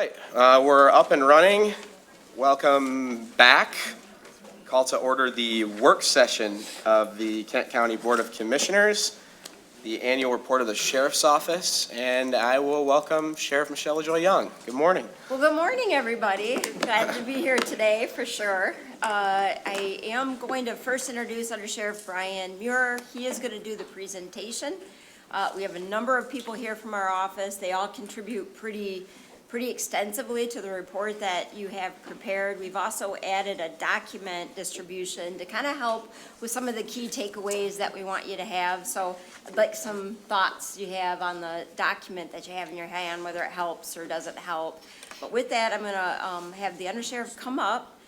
right, we're up and running. Welcome back. Call to order the work session of the Kent County Board of Commissioners, the annual report of the Sheriff's Office, and I will welcome Sheriff Michelle LaJoy Young. Good morning. Well, good morning, everybody. Glad to be here today, for sure. I am going to first introduce Under Sheriff Brian Muir. He is going to do the presentation. We have a number of people here from our office. They all contribute pretty extensively to the report that you have prepared. We've also added a document distribution to kind of help with some of the key takeaways that we want you to have. So I'd like some thoughts you have on the document that you have in your hand, whether it helps or doesn't help. But with that, I'm going to have the undersheriff come up,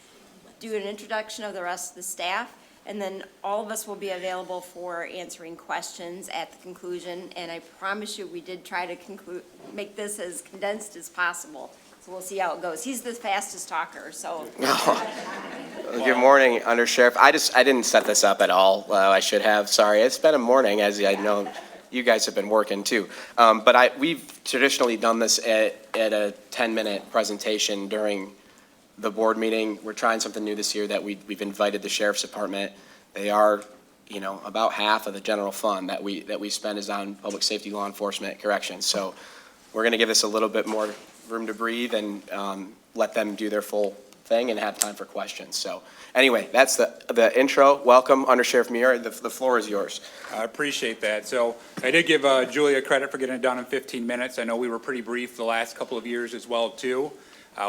do an introduction of the rest of the staff, and then all of us will be available for answering questions at the conclusion. And I promise you, we did try to make this as condensed as possible. So we'll see how it goes. He's the fastest talker, so. Good morning, Undersheriff. I didn't set this up at all. I should have. Sorry. It's been a morning, as I know you guys have been working too. But we've traditionally done this at a 10-minute presentation during the board meeting. We're trying something new this year that we've invited the Sheriff's Department. They are, about half of the general fund that we spend is on public safety, law enforcement, corrections. So we're going to give this a little bit more room to breathe and let them do their full thing and have time for questions. So anyway, that's the intro. Welcome, Under Sheriff Muir. The floor is yours. I appreciate that. So I did give Julia credit for getting it done in 15 minutes. I know we were pretty brief the last couple of years as well, too.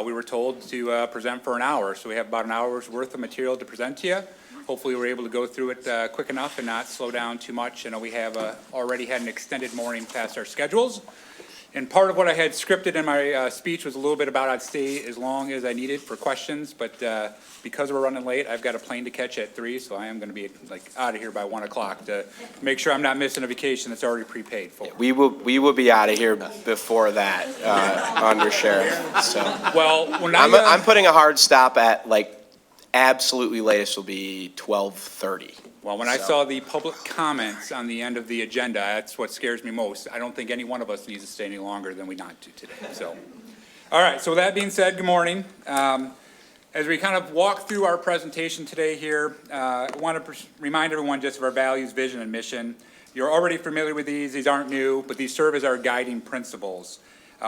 We were told to present for an hour, so we have about an hour's worth of material to present to you. Hopefully we're able to go through it quick enough and not slow down too much. I know we have already had an extended morning past our schedules. And part of what I had scripted in my speech was a little bit about I'd stay as long as I needed for questions, but because we're running late, I've got a plane to catch at 3, so I am going to be out of here by 1 o'clock to make sure I'm not missing a vacation that's already prepaid for. We will be out of here before that, Under Sheriff. So Well, when I'm putting a hard stop at absolutely latest will be 12:30. Well, when I saw the public comments on the end of the agenda, that's what scares me most. I don't think any one of us needs to stay any longer than we not to today. So, all right. So with that being said, good morning. As we kind of walk through our presentation today here, I want to remind everyone just of our values, vision, and mission. You're already familiar with these. These aren't new, but these serve as our guiding principles.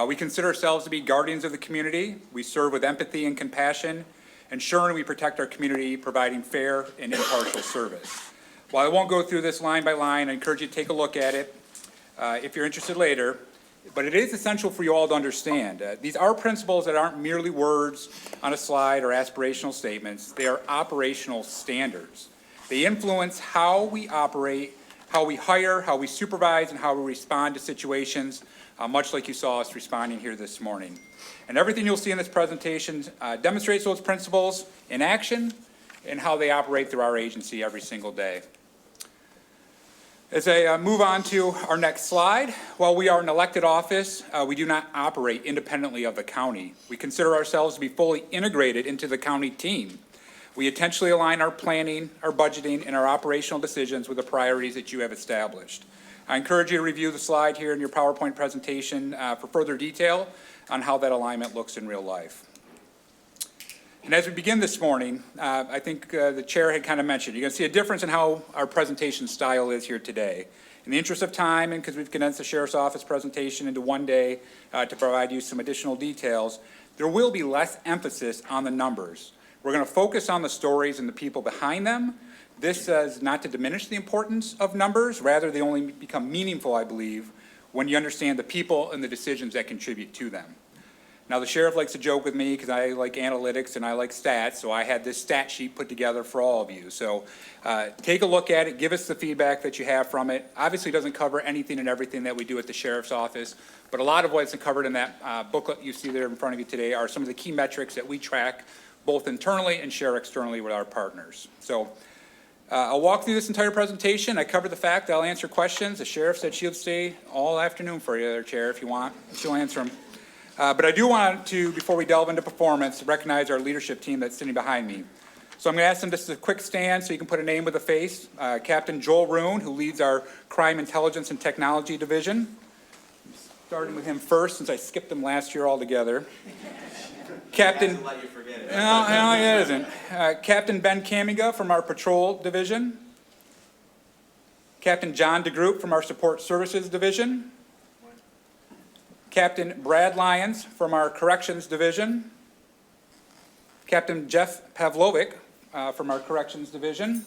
We consider ourselves to be guardians of the community. We serve with empathy and compassion, ensuring we protect our community, providing fair and impartial service. While I won't go through this line by line, I encourage you to take a look at it if you're interested later. But it is essential for you all to understand. These are principles that aren't merely words on a slide or aspirational statements. They are operational standards. They influence how we operate, how we hire, how we supervise, and how we respond to situations, much like you saw us responding here this morning. And everything you'll see in this presentation demonstrates those principles in action and how they operate through our agency every single day. As I move on to our next slide, while we are an elected office, we do not operate independently of the county. We consider ourselves to be fully integrated into the county team. We intentionally align our planning, our budgeting, and our operational decisions with the priorities that you have established. I encourage you to review the slide here in your PowerPoint presentation for further detail on how that alignment looks in real life. And as we begin this morning, I think the chair had kind of mentioned, you're going to see a difference in how our presentation style is here today. In the interest of time, and because we've condensed the Sheriff's Office presentation into one day to provide you some additional details, there will be less emphasis on the numbers. We're going to focus on the stories and the people behind them. This is not to diminish the importance of numbers, rather they only become meaningful, I believe, when you understand the people and the decisions that contribute to them. Now, the sheriff likes to joke with me because I like analytics and I like stats, so I had this stat sheet put together for all of you. So take a look at it, give us the feedback that you have from it. Obviously, it doesn't cover anything and everything that we do at the Sheriff's Office, but a lot of what's covered in that booklet you see there in front of you today are some of the key metrics that we track both internally and share externally with our partners. So I'll walk through this entire presentation. I covered the fact that I'll answer questions. The sheriff said she'll stay all afternoon for you there, Chair, if you want. She'll answer them. But I do want to, before we delve into performance, recognize our leadership team that's sitting behind me. So I'm going to ask them just a quick stand so you can put a name with a face. Captain Joel Roon, who leads our Crime Intelligence and Technology Division. starting with him first, since I skipped him last year altogether. Captain, Let you forget it. no, he isn't. Captain Ben Kamiga from our Patrol Division. Captain John DeGroot from our Support Services Division. Captain Brad Lyons from our Corrections Division. Captain Jeff Pavlovic from our Corrections Division.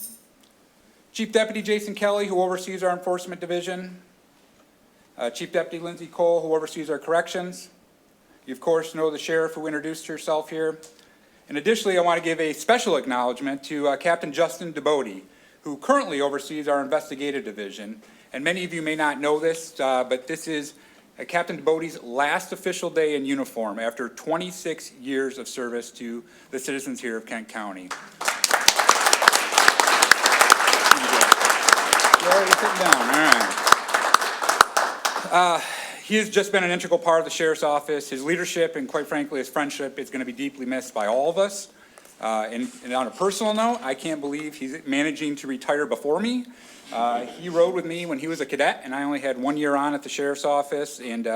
Chief Deputy Jason Kelly, who oversees our Enforcement Division. Chief Deputy Lindsay Cole, who oversees our Corrections. You, of course, know the sheriff who introduced herself here. And additionally, I want to give a special acknowledgement to Captain Justin DeBode, who currently oversees our Investigative Division. And many of you may not know this, but this is Captain DeBode's last official day in uniform after 26 years of service to the citizens here of Kent County. You're already sitting down, all right. He has just been an integral part of the sheriff's office. His leadership and, quite frankly, his friendship is going to be deeply missed by all of us. And on a personal note, I can't believe he's managing to retire before me. He rode with me when he was a cadet, and I only had 1 year on at the sheriff's office. And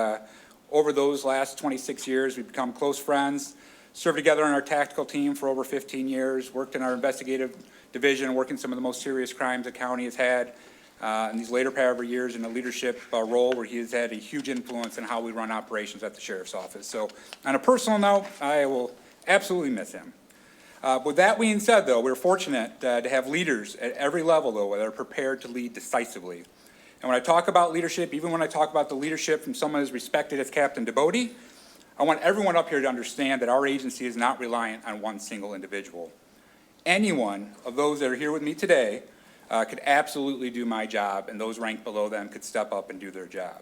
over those last 26 years, we've become close friends, served together on our tactical team for over 15 years, worked in our investigative division, working some of the most serious crimes the county has had. In these later part of our years in a leadership role where he has had a huge influence in how we run operations at the sheriff's office. So on a personal note, I will absolutely miss him. With that being said, though, we're fortunate to have leaders at every level, though, that are prepared to lead decisively. And when I talk about leadership, even when I talk about the leadership from someone as respected as Captain DeBode, I want everyone up here to understand that our agency is not reliant on one single individual. Any one of those that are here with me today could absolutely do my job, and those ranked below them could step up and do their job.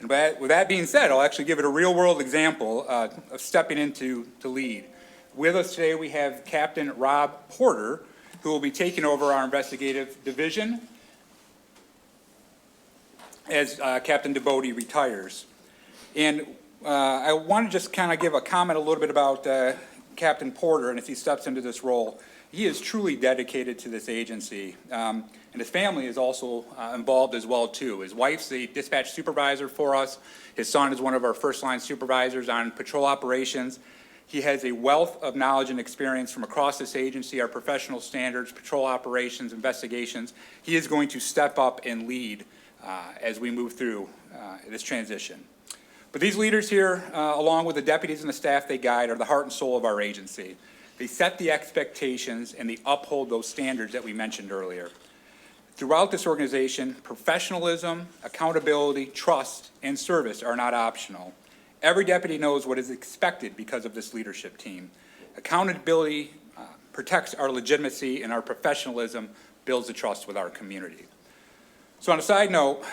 And with that being said, I'll actually give it a real-world example of stepping into to lead. With us today, we have Captain Rob Porter, who will be taking over our investigative division as Captain DeBode retires. And I want to just kind of give a comment a little bit about Captain Porter, and as he steps into this role. He is truly dedicated to this agency, and his family is also involved as well, too. His wife's the dispatch supervisor for us. His son is one of our first-line supervisors on patrol operations. He has a wealth of knowledge and experience from across this agency, our professional standards, patrol operations, investigations. He is going to step up and lead as we move through this transition. But these leaders here, along with the deputies and the staff they guide, are the heart and soul of our agency. They set the expectations and they uphold those standards that we mentioned earlier. Throughout this organization, professionalism, accountability, trust, and service are not optional. Every deputy knows what is expected because of this leadership team. Accountability protects our legitimacy, and our professionalism builds the trust with our community. So on a side note,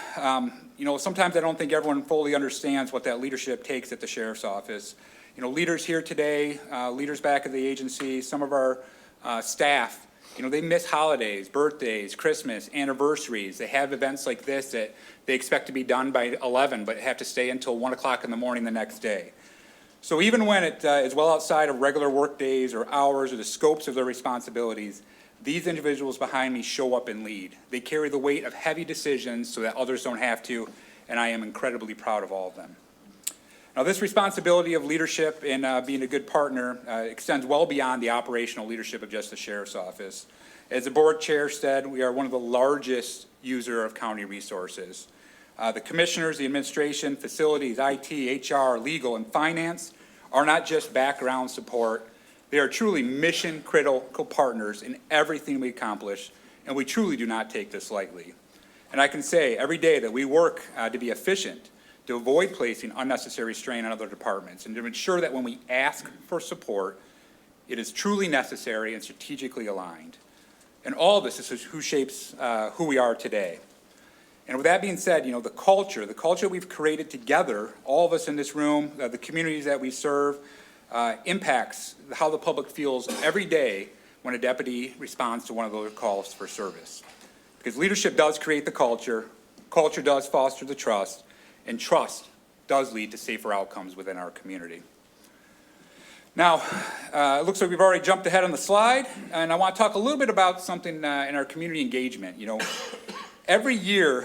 sometimes I don't think everyone fully understands what that leadership takes at the sheriff's office. Leaders here today, leaders back at the agency, some of our staff, they miss holidays, birthdays, Christmas, anniversaries. They have events like this that they expect to be done by 11, but have to stay until 1 o'clock in the morning the next day. So even when it is well outside of regular work days or hours or the scopes of their responsibilities, these individuals behind me show up and lead. They carry the weight of heavy decisions so that others don't have to, and I am incredibly proud of all of them. Now, this responsibility of leadership and being a good partner extends well beyond the operational leadership of just the sheriff's office. As the board chair said, we are one of the largest user of county resources. The commissioners, the administration, facilities, IT, HR, legal, and finance are not just background support. They are truly mission-critical partners in everything we accomplish, and we truly do not take this lightly. And I can say every day that we work to be efficient, to avoid placing unnecessary strain on other departments, and to ensure that when we ask for support, it is truly necessary and strategically aligned. And all of this is who shapes who we are today. And with that being said, the culture we've created together, all of us in this room, the communities that we serve, impacts how the public feels every day when a deputy responds to one of those calls for service. Because leadership does create the culture does foster the trust, and trust does lead to safer outcomes within our community. Now, it looks like we've already jumped ahead on the slide, and I want to talk a little bit about something in our community engagement. Every year,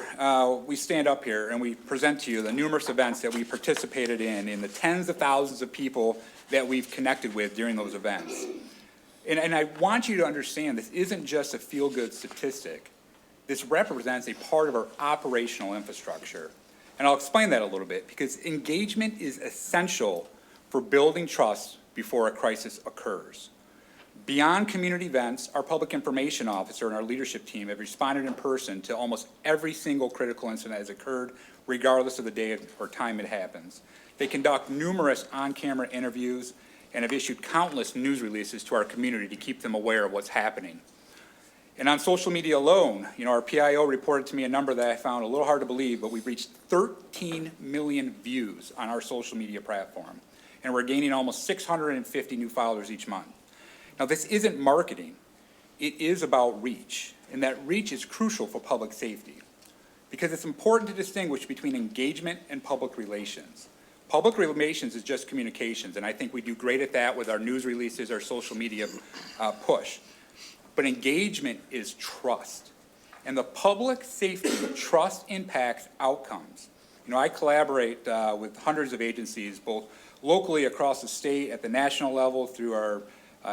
we stand up here and we present to you the numerous events that we participated in the tens of thousands of people that we've connected with during those events. And I want you to understand, this isn't just a feel-good statistic. This represents a part of our operational infrastructure. And I'll explain that a little bit, because engagement is essential for building trust before a crisis occurs. Beyond community events, our public information officer and our leadership team have responded in person to almost every single critical incident that has occurred, regardless of the day or time it happens. They conduct numerous on-camera interviews and have issued countless news releases to our community to keep them aware of what's happening. And on social media alone, our PIO reported to me a number that I found a little hard to believe, but we've reached 13 million views on our social media platform. And we're gaining almost 650 new followers each month. Now, this isn't marketing. It is about reach, and that reach is crucial for public safety, because it's important to distinguish between engagement and public relations. Public relations is just communications, and I think we do great at that with our news releases, our social media push. But engagement is trust, and the public safety trust impacts outcomes. I collaborate with hundreds of agencies, both locally across the state, at the national level, through our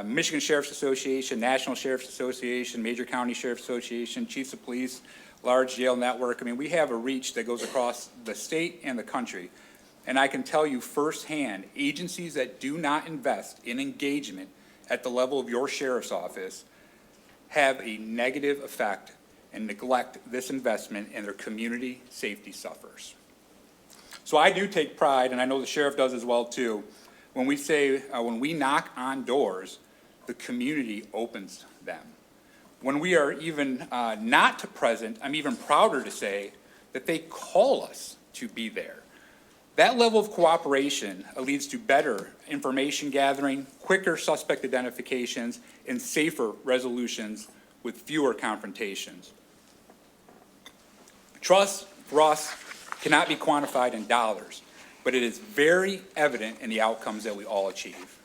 Michigan Sheriff's Association, National Sheriff's Association, Major County Sheriff's Association, Chiefs of Police, large jail network. We have a reach that goes across the state and the country. And I can tell you firsthand, agencies that do not invest in engagement at the level of your sheriff's office have a negative effect and neglect this investment, and their community safety suffers. So I do take pride, and I know the sheriff does as well too, when we say, when we knock on doors, the community opens them. When we are even not present, I'm even prouder to say that they call us to be there. That level of cooperation leads to better information gathering, quicker suspect identifications, and safer resolutions with fewer confrontations. Trust for us cannot be quantified in dollars, but it is very evident in the outcomes that we all achieve.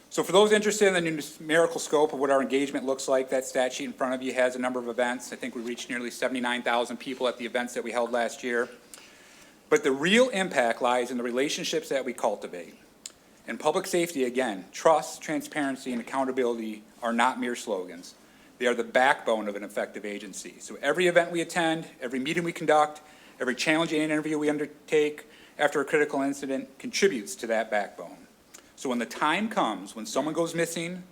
So for those interested in the numerical scope of what our engagement looks like, that stat sheet in front of you has a number of events. I think we reached nearly 79,000 people at the events that we held last year. But the real impact lies in the relationships that we cultivate. In public safety, again, trust, transparency, and accountability are not mere slogans. They are the backbone of an effective agency. So every event we attend, every meeting we conduct, every challenging interview we undertake after a critical incident contributes to that backbone. So when the time comes, when someone goes missing,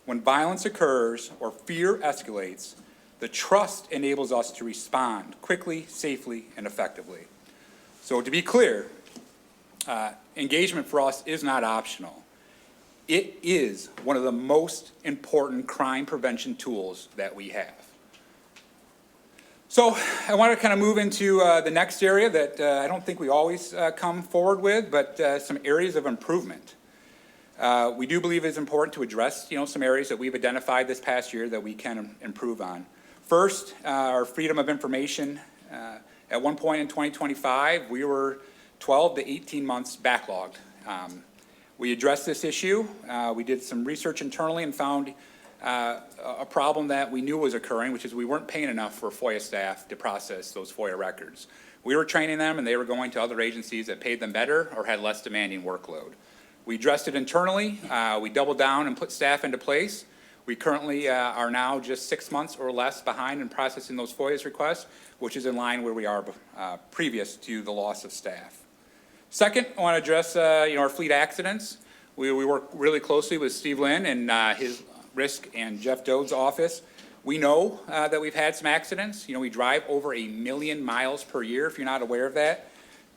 when violence occurs or fear escalates, the trust enables us to respond quickly, safely, and effectively. So to be clear, engagement for us is not optional. It is one of the most important crime prevention tools that we have. So I want to kind of move into the next area that I don't think we always come forward with, but some areas of improvement. We do believe it's important to address, some areas that we've identified this past year that we can improve on. First, our freedom of information. At one point in 2025, we were 12 to 18 months backlogged. We addressed this issue. We did some research internally and found a problem that we knew was occurring, which is we weren't paying enough for FOIA staff to process those FOIA records. We were training them, and they were going to other agencies that paid them better or had less demanding workload. We addressed it internally. We doubled down and put staff into place. We currently are now just 6 months or less behind in processing those FOIA requests, which is in line where we are previous to the loss of staff. Second, I want to address our fleet accidents. We work really closely with Steve Lynn and his risk and Jeff Dode's office. We know that we've had some accidents. We drive over 1 million miles per year, if you're not aware of that,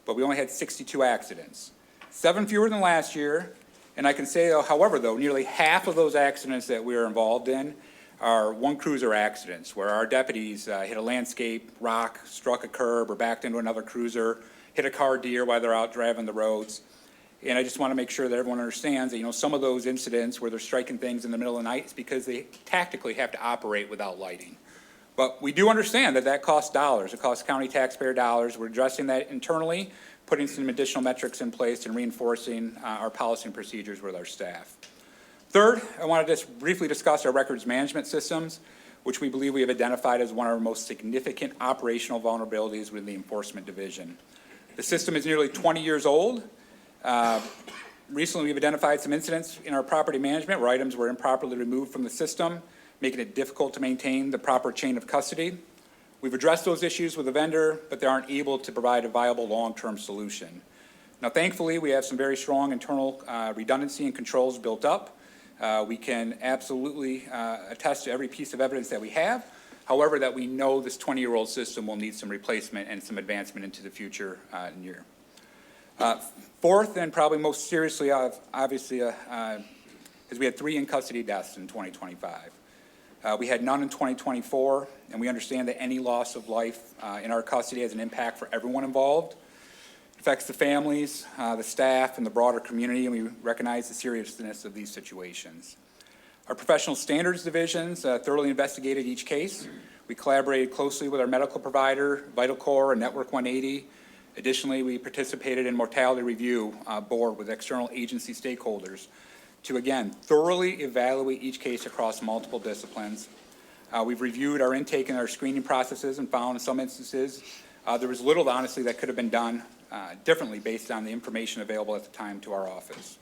but we only had 62 accidents. 7 fewer than last year. And I can say, however, nearly half of those accidents that we are involved in are one cruiser accidents, where our deputies hit a landscape, rock, struck a curb, or backed into another cruiser, hit a car deer while they're out driving the roads. And I just want to make sure that everyone understands that, some of those incidents where they're striking things in the middle of the night is because they tactically have to operate without lighting. But we do understand that costs dollars. It costs county taxpayer dollars. We're addressing that internally, putting some additional metrics in place and reinforcing our policy and procedures with our staff. Third, I want to just briefly discuss our records management systems. which we believe we have identified as one of our most significant operational vulnerabilities within the Enforcement Division. The system is nearly 20 years old. Recently, we've identified some incidents in our property management where items were improperly removed from the system, making it difficult to maintain the proper chain of custody. We've addressed those issues with the vendor, but they aren't able to provide a viable long-term solution. Now, thankfully, we have some very strong internal redundancy and controls built up. We can absolutely attest to every piece of evidence that we have. However, that we know this 20-year-old system will need some replacement and some advancement into the future year. Fourth, and probably most seriously, obviously, is we had 3 in-custody deaths in 2025. We had none in 2024, and we understand that any loss of life in our custody has an impact for everyone involved. It affects the families, the staff, and the broader community, and we recognize the seriousness of these situations. Our professional standards divisions thoroughly investigated each case. We collaborated closely with our medical provider, VitalCore, and Network 180. Additionally, we participated in mortality review board with external agency stakeholders to, again, thoroughly evaluate each case across multiple disciplines. We've reviewed our intake and our screening processes and found in some instances there was little, honestly, that could have been done differently based on the information available at the time to our office.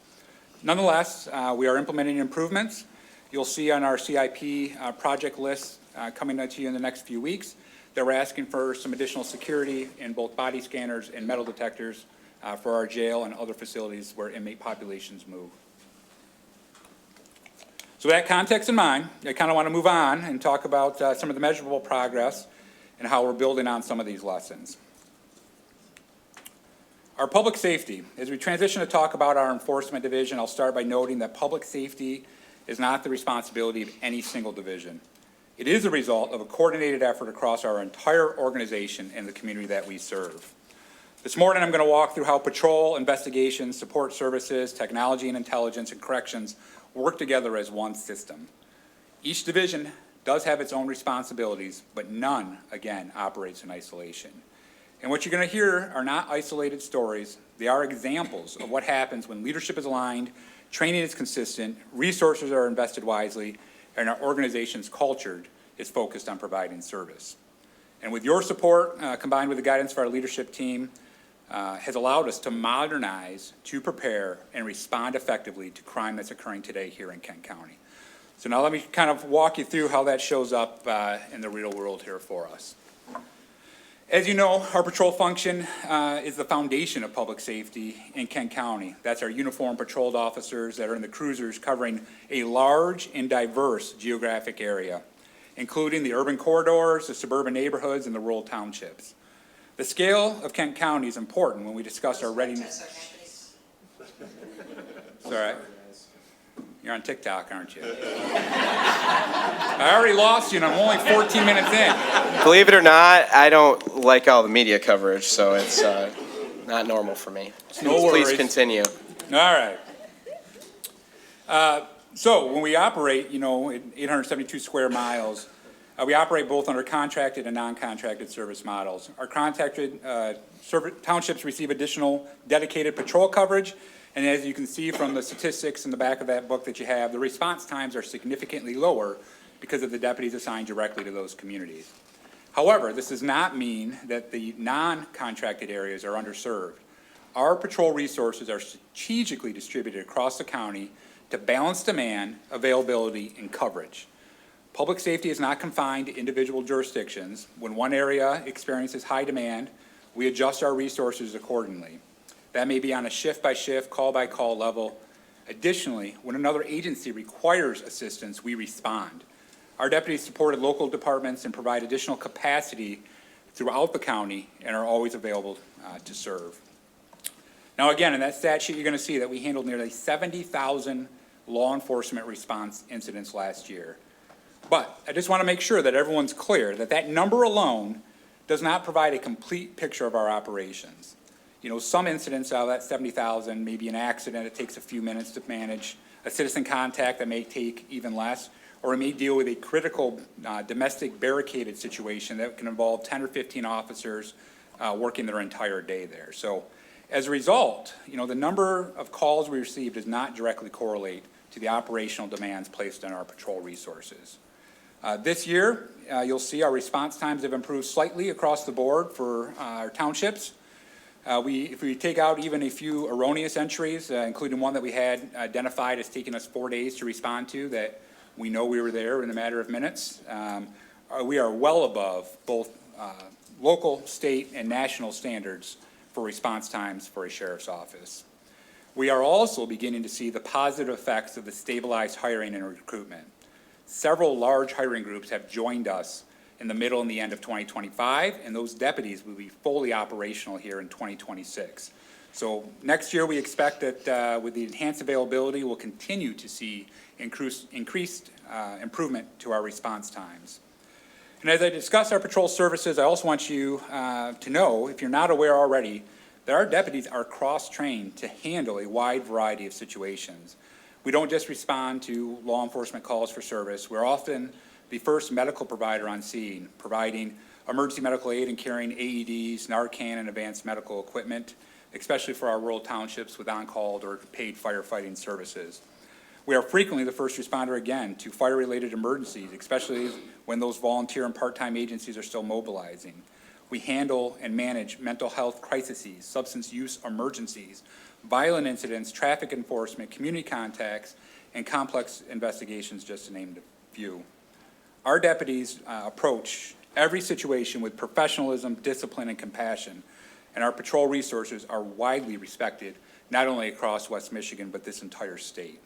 Nonetheless, we are implementing improvements. You'll see on our CIP project list coming out to you in the next few weeks that we're asking for some additional security in both body scanners and metal detectors for our jail and other facilities where inmate populations move. So with that context in mind, I kind of want to move on and talk about some of the measurable progress and how we're building on some of these lessons. Our public safety. As we transition to talk about our enforcement division, I'll start by noting that public safety is not the responsibility of any single division. It is a result of a coordinated effort across our entire organization and the community that we serve. This morning, I'm going to walk through how patrol, investigations, support services, technology and intelligence, and corrections work together as one system. Each division does have its own responsibilities, but none, again, operates in isolation. And what you're going to hear are not isolated stories. They are examples of what happens when leadership is aligned, training is consistent, resources are invested wisely, and our organization's culture is focused on providing service. And with your support, combined with the guidance of our leadership team, has allowed us to modernize, to prepare, and respond effectively to crime that's occurring today here in Kent County. So now let me kind of walk you through how that shows up in the real world here for us. As you know, our patrol function is the foundation of public safety in Kent County. That's our uniformed patrolled officers that are in the cruisers covering a large and diverse geographic area, including the urban corridors, the suburban neighborhoods, and the rural townships. The scale of Kent County is important when we discuss our readiness. It's all right. You're on TikTok, aren't you? I already lost you, and I'm only 14 minutes in. Believe it or not, I don't like all the media coverage, so it's not normal for me. No worries. Please continue. All right. So when we operate, in 872 square miles, we operate both under contracted and non-contracted service models. Our contracted townships receive additional dedicated patrol coverage, and as you can see from the statistics in the back of that book that you have, the response times are significantly lower because of the deputies assigned directly to those communities. However, this does not mean that the non-contracted areas are underserved. Our patrol resources are strategically distributed across the county to balance demand, availability, and coverage. Public safety is not confined to individual jurisdictions. When one area experiences high demand, we adjust our resources accordingly. That may be on a shift-by-shift, call-by-call level. Additionally, when another agency requires assistance, we respond. Our deputies supported local departments and provide additional capacity throughout the county and are always available to serve. Now again, in that stat sheet, you're going to see that we handled nearly 70,000 law enforcement response incidents last year. But I just want to make sure that everyone's clear that that number alone does not provide a complete picture of our operations. Some incidents out of that 70,000 may be an accident, it takes a few minutes to manage, a citizen contact that may take even less, or it may deal with a critical domestic barricaded situation that can involve 10 or 15 officers working their entire day there. So as a result, the number of calls we receive does not directly correlate to the operational demands placed on our patrol resources. This year, you'll see our response times have improved slightly across the board for our townships. If we take out even a few erroneous entries, including one that we had identified as taking us 4 days to respond to, that we know we were there in a matter of minutes, we are well above both local, state, and national standards for response times for a sheriff's office. We are also beginning to see the positive effects of the stabilized hiring and recruitment. Several large hiring groups have joined us in the middle and the end of 2025, and those deputies will be fully operational here in 2026. So next year, we expect that with the enhanced availability, we'll continue to see increased improvement to our response times. And as I discuss our patrol services, I also want you to know, if you're not aware already, that our deputies are cross-trained to handle a wide variety of situations. We don't just respond to law enforcement calls for service. We're often the first medical provider on scene, providing emergency medical aid and carrying AEDs, Narcan, and advanced medical equipment, especially for our rural townships with on-call or paid firefighting services. We are frequently the first responder again to fire-related emergencies, especially when those volunteer and part-time agencies are still mobilizing. We handle and manage mental health crises, substance use emergencies, violent incidents, traffic enforcement, community contacts, and complex investigations, just to name a few. Our deputies approach every situation with professionalism, discipline, and compassion, and our patrol resources are widely respected, not only across West Michigan, but this entire state.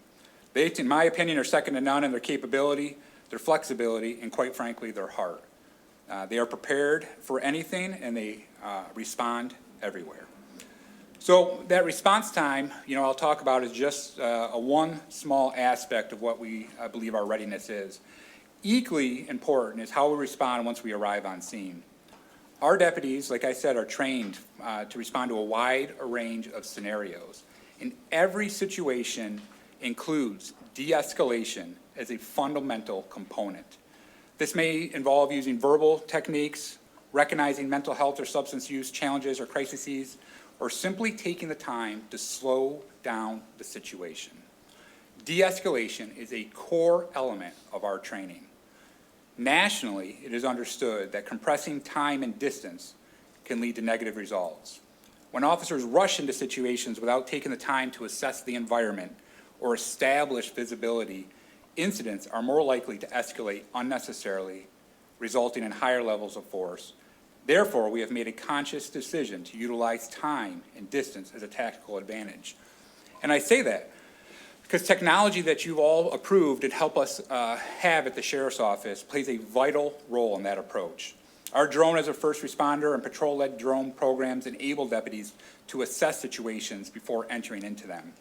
They, in my opinion, are second to none in their capability, their flexibility, and quite frankly, their heart. They are prepared for anything, and they respond everywhere. So that response time, I'll talk about is just one small aspect of what we believe our readiness is. Equally important is how we respond once we arrive on scene. Our deputies, like I said, are trained to respond to a wide range of scenarios. And every situation includes de-escalation as a fundamental component. This may involve using verbal techniques, recognizing mental health or substance use challenges or crises, or simply taking the time to slow down the situation. De-escalation is a core element of our training. Nationally, it is understood that compressing time and distance can lead to negative results. When officers rush into situations without taking the time to assess the environment or establish visibility, incidents are more likely to escalate unnecessarily, resulting in higher levels of force. Therefore, we have made a conscious decision to utilize time and distance as a tactical advantage. And I say that because technology that you've all approved and help us have at the Sheriff's Office plays a vital role in that approach. Our drone as a first responder and patrol-led drone programs enable deputies to assess situations before entering into them.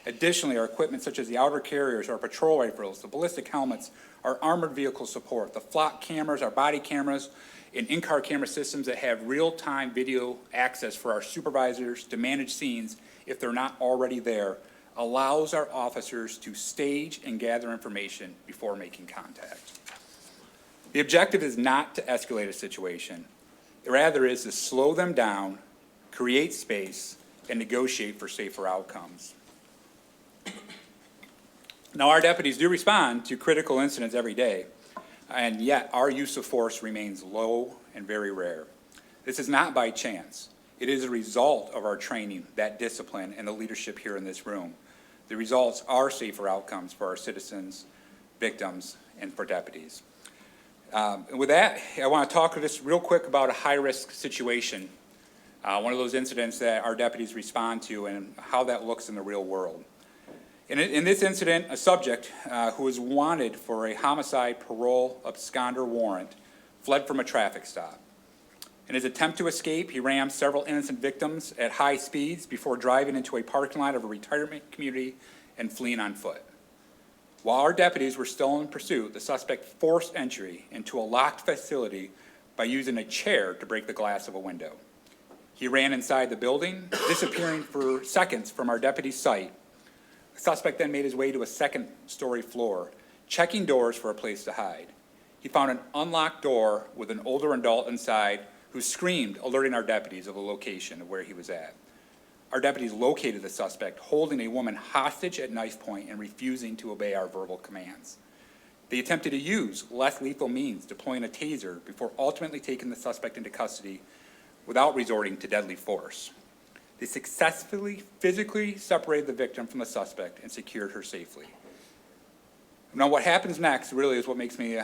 Additionally, our equipment such as the outer carriers, our patrol rifles, the ballistic helmets, our armored vehicle support, the flock cameras, our body cameras, and in-car camera systems that have real-time video access for our supervisors to manage scenes if they're not already there, allows our officers to stage and gather information before making contact. The objective is not to escalate a situation. It rather is to slow them down, create space, and negotiate for safer outcomes. Now, our deputies do respond to critical incidents every day, and yet our use of force remains low and very rare. This is not by chance. It is a result of our training, that discipline, and the leadership here in this room. The results are safer outcomes for our citizens, victims, and for deputies. And with that, I want to talk just real quick about a high-risk situation, one of those incidents that our deputies respond to and how that looks in the real world. In this incident, a subject who was wanted for a homicide parole absconder warrant fled from a traffic stop. In his attempt to escape, he rammed several innocent victims at high speeds before driving into a parking lot of a retirement community and fleeing on foot. While our deputies were still in pursuit, the suspect forced entry into a locked facility by using a chair to break the glass of a window. He ran inside the building, disappearing for seconds from our deputy's sight. The suspect then made his way to a second-story floor, checking doors for a place to hide. He found an unlocked door with an older adult inside who screamed, alerting our deputies of the location of where he was at. Our deputies located the suspect holding a woman hostage at knife point and refusing to obey our verbal commands. They attempted to use less lethal means, deploying a taser, before ultimately taking the suspect into custody without resorting to deadly force. They successfully physically separated the victim from the suspect and secured her safely. Now, what happens next really is what makes me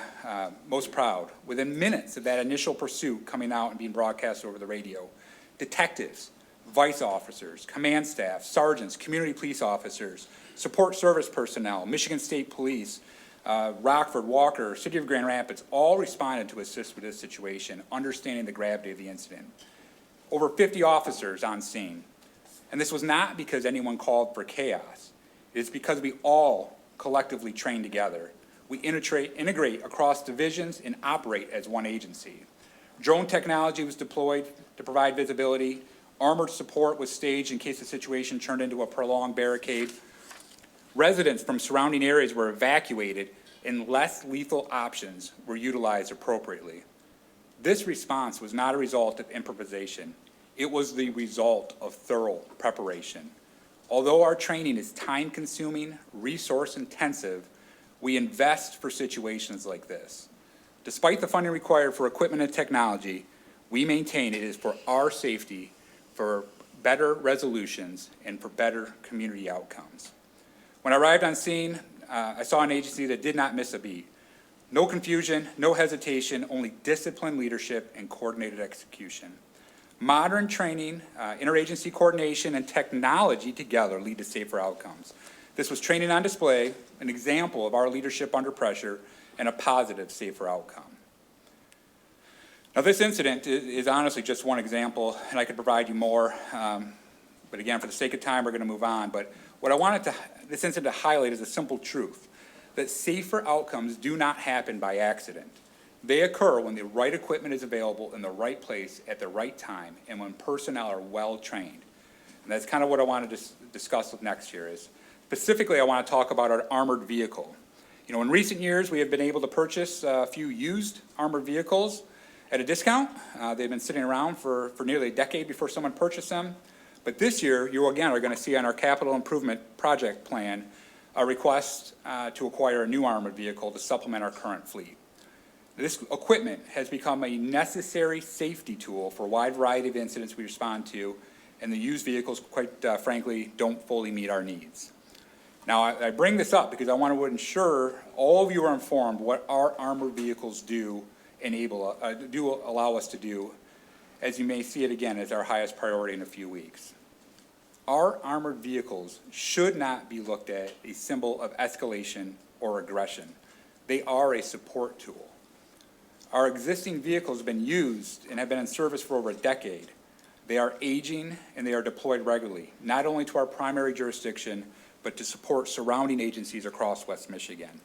most proud. Within minutes of that initial pursuit coming out and being broadcast over the radio, detectives, vice officers, command staff, sergeants, community police officers, support service personnel, Michigan State Police, Rockford, Walker, City of Grand Rapids, all responded to assist with this situation, understanding the gravity of the incident. Over 50 officers on scene. And this was not because anyone called for chaos. It's because we all collectively train together. We integrate across divisions and operate as one agency. Drone technology was deployed to provide visibility. Armored support was staged in case the situation turned into a prolonged barricade. Residents from surrounding areas were evacuated and less lethal options were utilized appropriately. This response was not a result of improvisation. It was the result of thorough preparation. Although our training is time-consuming, resource-intensive, we invest for situations like this. Despite the funding required for equipment and technology, we maintain it is for our safety, for better resolutions, and for better community outcomes. When I arrived on scene, I saw an agency that did not miss a beat. No confusion, no hesitation, only disciplined leadership and coordinated execution. Modern training, interagency coordination, and technology together lead to safer outcomes. This was training on display, an example of our leadership under pressure, and a positive, safer outcome. Now, this incident is honestly just one example, and I could provide you more, but again, for the sake of time, we're going to move on. But what I wanted this incident to highlight is a simple truth, that safer outcomes do not happen by accident. They occur when the right equipment is available in the right place at the right time and when personnel are well trained. And that's kind of what I wanted to discuss with next year is, specifically I want to talk about our armored vehicle. You know, in recent years we have been able to purchase a few used armored vehicles at a discount. They've been sitting around for nearly a decade before someone purchased them. But this year, you again are going to see on our capital improvement project plan a request to acquire a new armored vehicle to supplement our current fleet. This equipment has become a necessary safety tool for a wide variety of incidents we respond to, and the used vehicles, quite frankly, don't fully meet our needs. Now, I bring this up because I want to ensure all of you are informed what our armored vehicles do allow us to do, as you may see it again as our highest priority in a few weeks. Our armored vehicles should not be looked at a symbol of escalation or aggression. They are a support tool. Our existing vehicles have been used and have been in service for over a decade. They are aging and they are deployed regularly, not only to our primary jurisdiction, but to support surrounding agencies across West Michigan.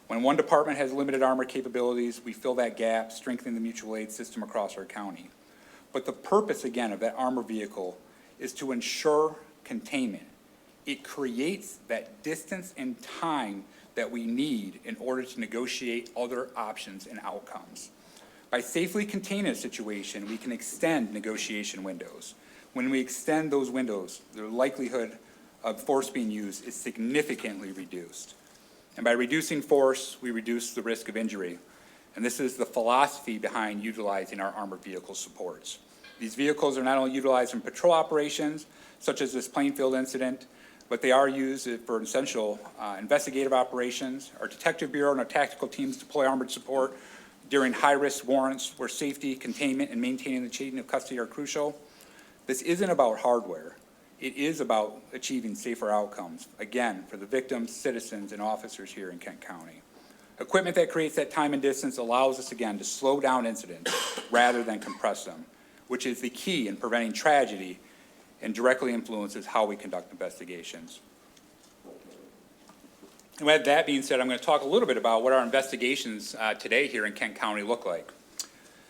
When one department has limited armor capabilities, we fill that gap, strengthening the mutual aid system across our county. But the purpose, again, of that armor vehicle is to ensure containment. It creates that distance and time that we need in order to negotiate other options and outcomes. By safely containing a situation, we can extend negotiation windows. When we extend those windows, the likelihood of force being used is significantly reduced. And by reducing force, we reduce the risk of injury. And this is the philosophy behind utilizing our armored vehicle supports. These vehicles are not only utilized in patrol operations, such as this Plainfield incident, but they are used for essential investigative operations. Our detective bureau and our tactical teams deploy armored support during high-risk warrants where safety, containment, and maintaining the chain of custody are crucial. This isn't about hardware. It is about achieving safer outcomes, again, for the victims, citizens, and officers here in Kent County. Equipment that creates that time and distance allows us, again, to slow down incidents rather than compress them, which is the key in preventing tragedy and directly influences how we conduct investigations. And with that being said, I'm going to talk a little bit about what our investigations today here in Kent County look like.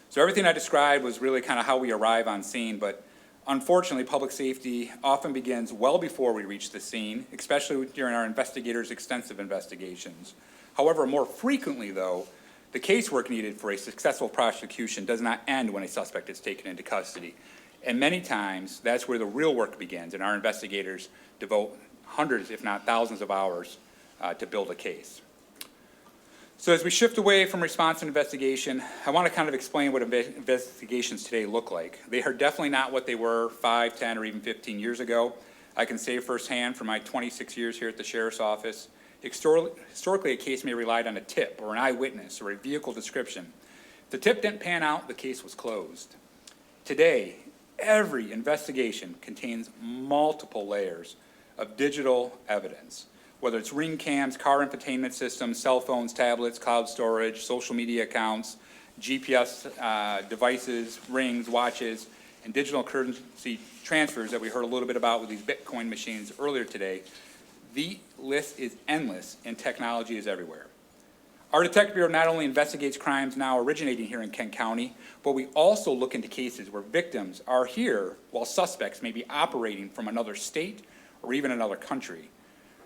So everything I described was really kind of how we arrive on scene, but unfortunately, public safety often begins well before we reach the scene, especially during our investigators' extensive investigations. However, more frequently, though, the casework needed for a successful prosecution does not end when a suspect is taken into custody. And many times, that's where the real work begins, and our investigators devote hundreds, if not thousands of hours to build a case. So as we shift away from response and investigation, I want to kind of explain what investigations today look like. They are definitely not what they were 5, 10, or even 15 years ago. I can say firsthand from my 26 years here at the Sheriff's Office, historically a case may have relied on a tip or an eyewitness or a vehicle description. If the tip didn't pan out, the case was closed. Today, every investigation contains multiple layers of digital evidence, whether it's ring cams, car infotainment systems, cell phones, tablets, cloud storage, social media accounts, GPS devices, rings, watches, and digital currency transfers that we heard a little bit about with these Bitcoin machines earlier today. The list is endless and technology is everywhere. Our Detective Bureau not only investigates crimes now originating here in Kent County, but we also look into cases where victims are here while suspects may be operating from another state or even another country.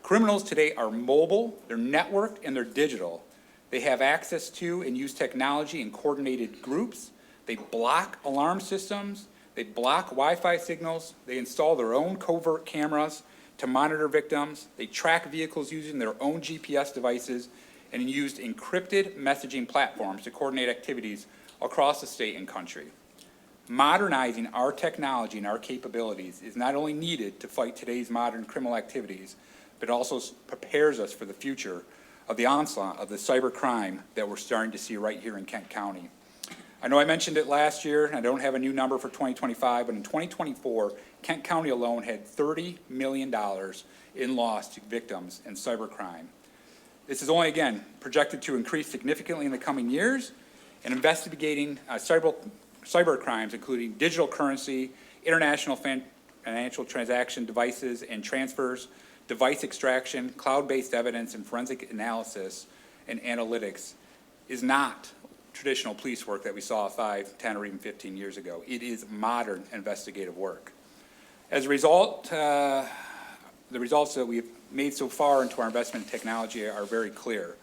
Criminals today are mobile, they're networked, and they're digital. They have access to and use technology in coordinated groups. They block alarm systems. They block Wi-Fi signals. They install their own covert cameras to monitor victims. They track vehicles using their own GPS devices and used encrypted messaging platforms to coordinate activities across the state and country. Modernizing our technology and our capabilities is not only needed to fight today's modern criminal activities, but also prepares us for the future of the onslaught of the cyber crime that we're starting to see right here in Kent County. I know I mentioned it last year, and I don't have a new number for 2025, but in 2024, Kent County alone had $30 million in loss to victims in cyber crime. This is only, again, projected to increase significantly in the coming years, and investigating cyber crimes, including digital currency, international financial transaction devices and transfers, device extraction, cloud-based evidence, and forensic analysis and analytics is not traditional police work that we saw 5, 10, or even 15 years ago. It is modern investigative work. As a result, the results that we've made so far into our investment in technology are very clear.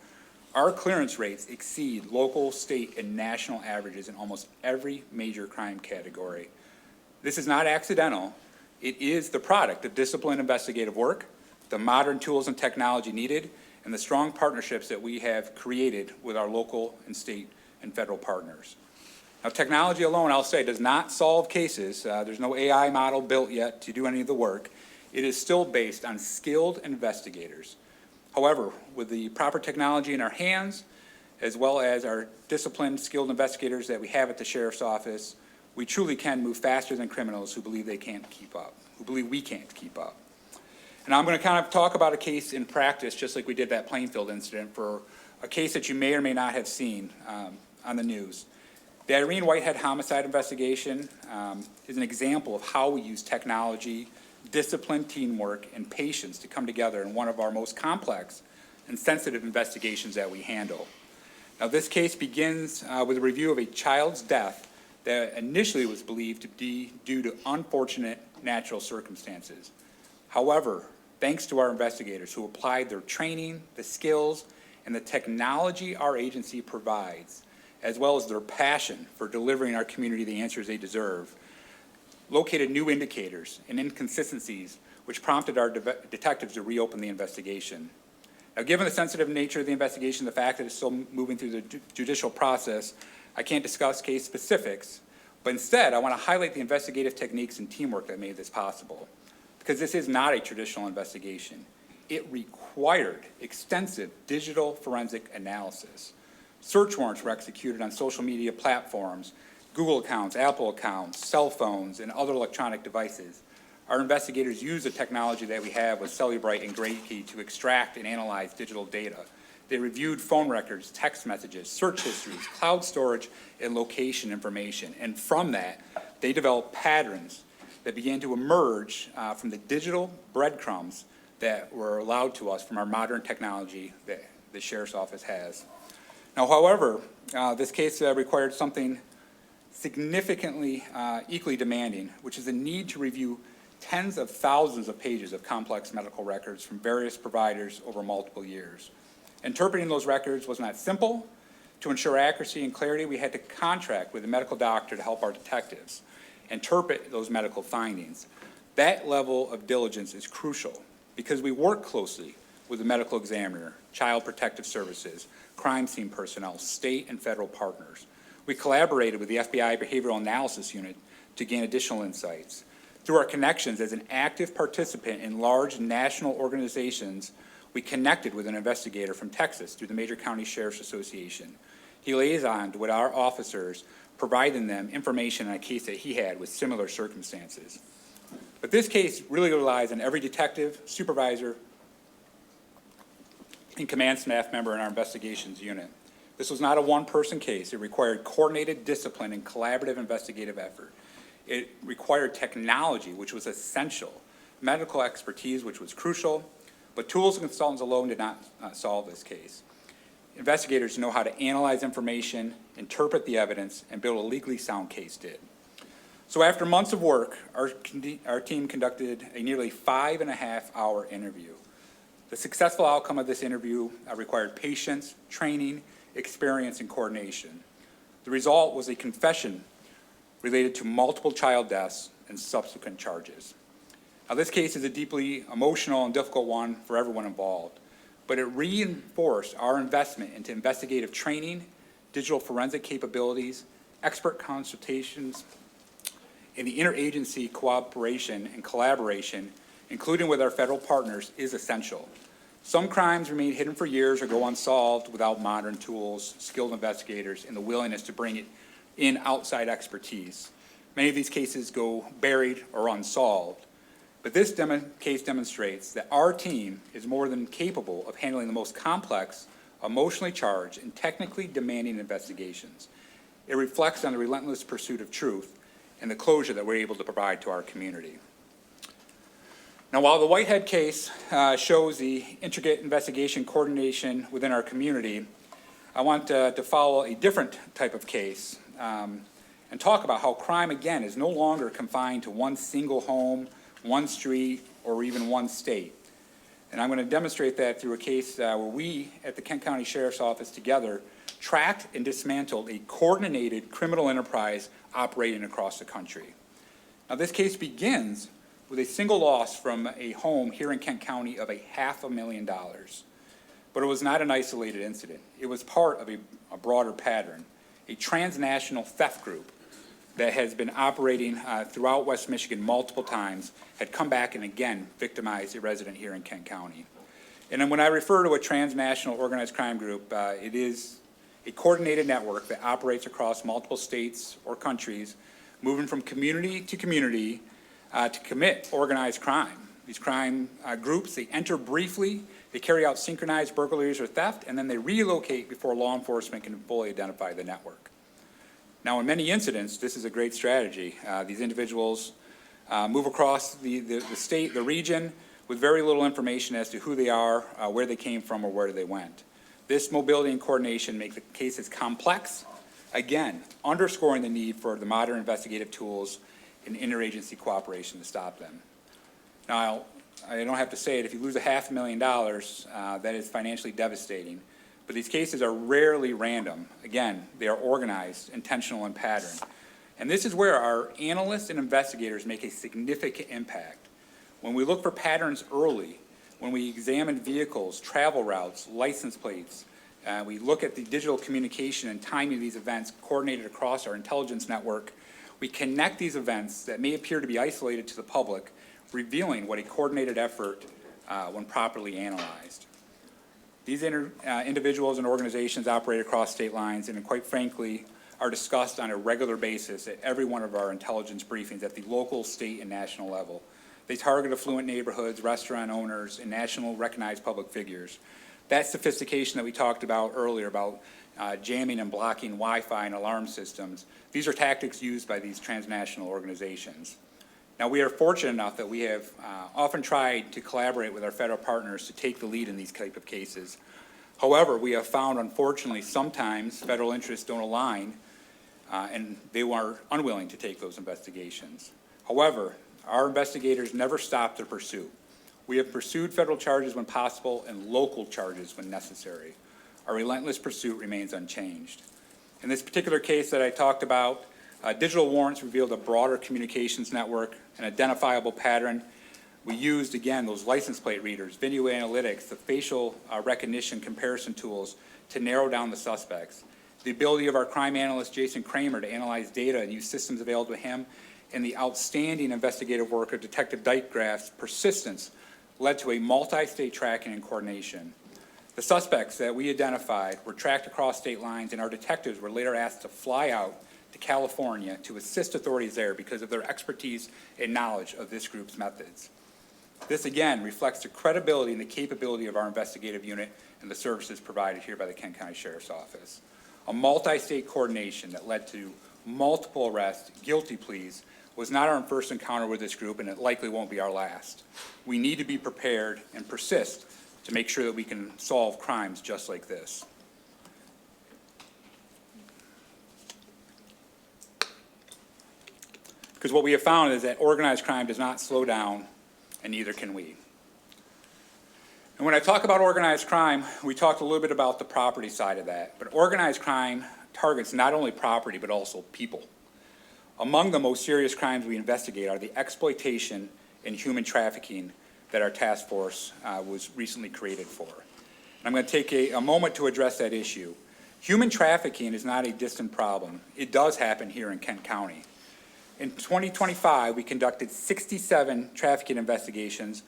Our clearance rates exceed local, state, and national averages in almost every major crime category. This is not accidental. It is the product of disciplined investigative work, the modern tools and technology needed, and the strong partnerships that we have created with our local and state and federal partners. Now, technology alone, I'll say, does not solve cases. There's no AI model built yet to do any of the work. It is still based on skilled investigators. However, with the proper technology in our hands, as well as our disciplined, skilled investigators that we have at the Sheriff's Office, we truly can move faster than criminals who believe they can't keep up, who believe we can't keep up. And I'm going to kind of talk about a case in practice, just like we did that Plainfield incident, for a case that you may or may not have seen on the news. The Irene Whitehead homicide investigation is an example of how we use technology, disciplined teamwork, and patience to come together in one of our most complex and sensitive investigations that we handle. Now, this case begins with a review of a child's death that initially was believed to be due to unfortunate natural circumstances. However, thanks to our investigators who applied their training, the skills, and the technology our agency provides, as well as their passion for delivering our community the answers they deserve, located new indicators and inconsistencies which prompted our detectives to reopen the investigation. Now, given the sensitive nature of the investigation, the fact that it's still moving through the judicial process, I can't discuss case specifics, but instead I want to highlight the investigative techniques and teamwork that made this possible. Because this is not a traditional investigation. It required extensive digital forensic analysis. Search warrants were executed on social media platforms, Google accounts, Apple accounts, cell phones, and other electronic devices. Our investigators used the technology that we have with Cellebrite and GradeKey to extract and analyze digital data. They reviewed phone records, text messages, search histories, cloud storage, and location information. And from that, they developed patterns that began to emerge from the digital breadcrumbs that were allowed to us from our modern technology that the Sheriff's Office has. Now, however, this case required something significantly equally demanding, which is the need to review tens of thousands of pages of complex medical records from various providers over multiple years. Interpreting those records was not simple. To ensure accuracy and clarity, we had to contract with a medical doctor to help our detectives interpret those medical findings. That level of diligence is crucial because we work closely with the medical examiner, child protective services, crime scene personnel, state and federal partners. We collaborated with the FBI Behavioral Analysis Unit to gain additional insights. Through our connections as an active participant in large national organizations, we connected with an investigator from Texas through the Major County Sheriff's Association. He liaisoned with our officers, providing them information on a case that he had with similar circumstances. But this case really relies on every detective, supervisor, and command staff member in our investigations unit. This was not a one-person case. It required coordinated discipline and collaborative investigative effort. It required technology, which was essential, medical expertise, which was crucial, but tools and consultants alone did not solve this case. Investigators know how to analyze information, interpret the evidence, and build a legally sound case did. So after months of work, our team conducted a nearly 5.5-hour interview. The successful outcome of this interview required patience, training, experience, and coordination. The result was a confession related to multiple child deaths and subsequent charges. Now, this case is a deeply emotional and difficult one for everyone involved, but it reinforced our investment into investigative training, digital forensic capabilities, expert consultations, and the interagency cooperation and collaboration, including with our federal partners, is essential. Some crimes remain hidden for years or go unsolved without modern tools, skilled investigators, and the willingness to bring in outside expertise. Many of these cases go buried or unsolved. But this case demonstrates that our team is more than capable of handling the most complex, emotionally charged, and technically demanding investigations. It reflects on the relentless pursuit of truth and the closure that we're able to provide to our community. Now, while the Whitehead case shows the intricate investigation coordination within our community, I want to follow a different type of case and talk about how crime, again, is no longer confined to one single home, one street, or even one state. And I'm going to demonstrate that through a case where we at the Kent County Sheriff's Office together tracked and dismantled a coordinated criminal enterprise operating across the country. Now, this case begins with a single loss from a home here in Kent County of $500,000. But it was not an isolated incident. It was part of a broader pattern, a transnational theft group that has been operating throughout West Michigan multiple times, had come back and again victimized a resident here in Kent County. And then when I refer to a transnational organized crime group, it is a coordinated network that operates across multiple states or countries, moving from community to community to commit organized crime. These crime groups, they enter briefly, they carry out synchronized burglaries or theft, and then they relocate before law enforcement can fully identify the network. Now, in many incidents, this is a great strategy. These individuals move across the state, the region, with very little information as to who they are, where they came from, or where they went. This mobility and coordination make the cases complex, again, underscoring the need for the modern investigative tools and interagency cooperation to stop them. Now, I don't have to say it, if you lose $500,000, that is financially devastating. But these cases are rarely random. Again, they are organized, intentional, and patterned. And this is where our analysts and investigators make a significant impact. When we look for patterns early, when we examine vehicles, travel routes, license plates, we look at the digital communication and timing of these events coordinated across our intelligence network, we connect these events that may appear to be isolated to the public, revealing what a coordinated effort when properly analyzed. These individuals and organizations operate across state lines and, quite frankly, are discussed on a regular basis at every one of our intelligence briefings at the local, state, and national level. They target affluent neighborhoods, restaurant owners, and national recognized public figures. That sophistication that we talked about earlier about jamming and blocking Wi-Fi and alarm systems, these are tactics used by these transnational organizations. Now, we are fortunate enough that we have often tried to collaborate with our federal partners to take the lead in these type of cases. However, we have found, unfortunately, sometimes federal interests don't align and they are unwilling to take those investigations. However, our investigators never stop their pursuit. We have pursued federal charges when possible and local charges when necessary. Our relentless pursuit remains unchanged. In this particular case that I talked about, digital warrants revealed a broader communications network, an identifiable pattern, We used, again, those license plate readers, video analytics, the facial recognition comparison tools to narrow down the suspects. The ability of our crime analyst, Jason Kramer, to analyze data and use systems available to him, and the outstanding investigative work of Detective Dykegraff's persistence led to a multi-state tracking and coordination. The suspects that we identified were tracked across state lines, and our detectives were later asked to fly out to California to assist authorities there because of their expertise and knowledge of this group's methods. This, again, reflects the credibility and the capability of our investigative unit and the services provided here by the Kent County Sheriff's Office. A multi-state coordination that led to multiple arrests, guilty pleas, was not our first encounter with this group, and it likely won't be our last. We need to be prepared and persist to make sure that we can solve crimes just like this. Because what we have found is that organized crime does not slow down, and neither can we. And when I talk about organized crime, we talked a little bit about the property side of that, but organized crime targets not only property, but also people. Among the most serious crimes we investigate are the exploitation and human trafficking that our task force was recently created for. And I'm going to take a moment to address that issue. Human trafficking is not a distant problem. It does happen here in Kent County. In 2025, we conducted 67 trafficking investigations,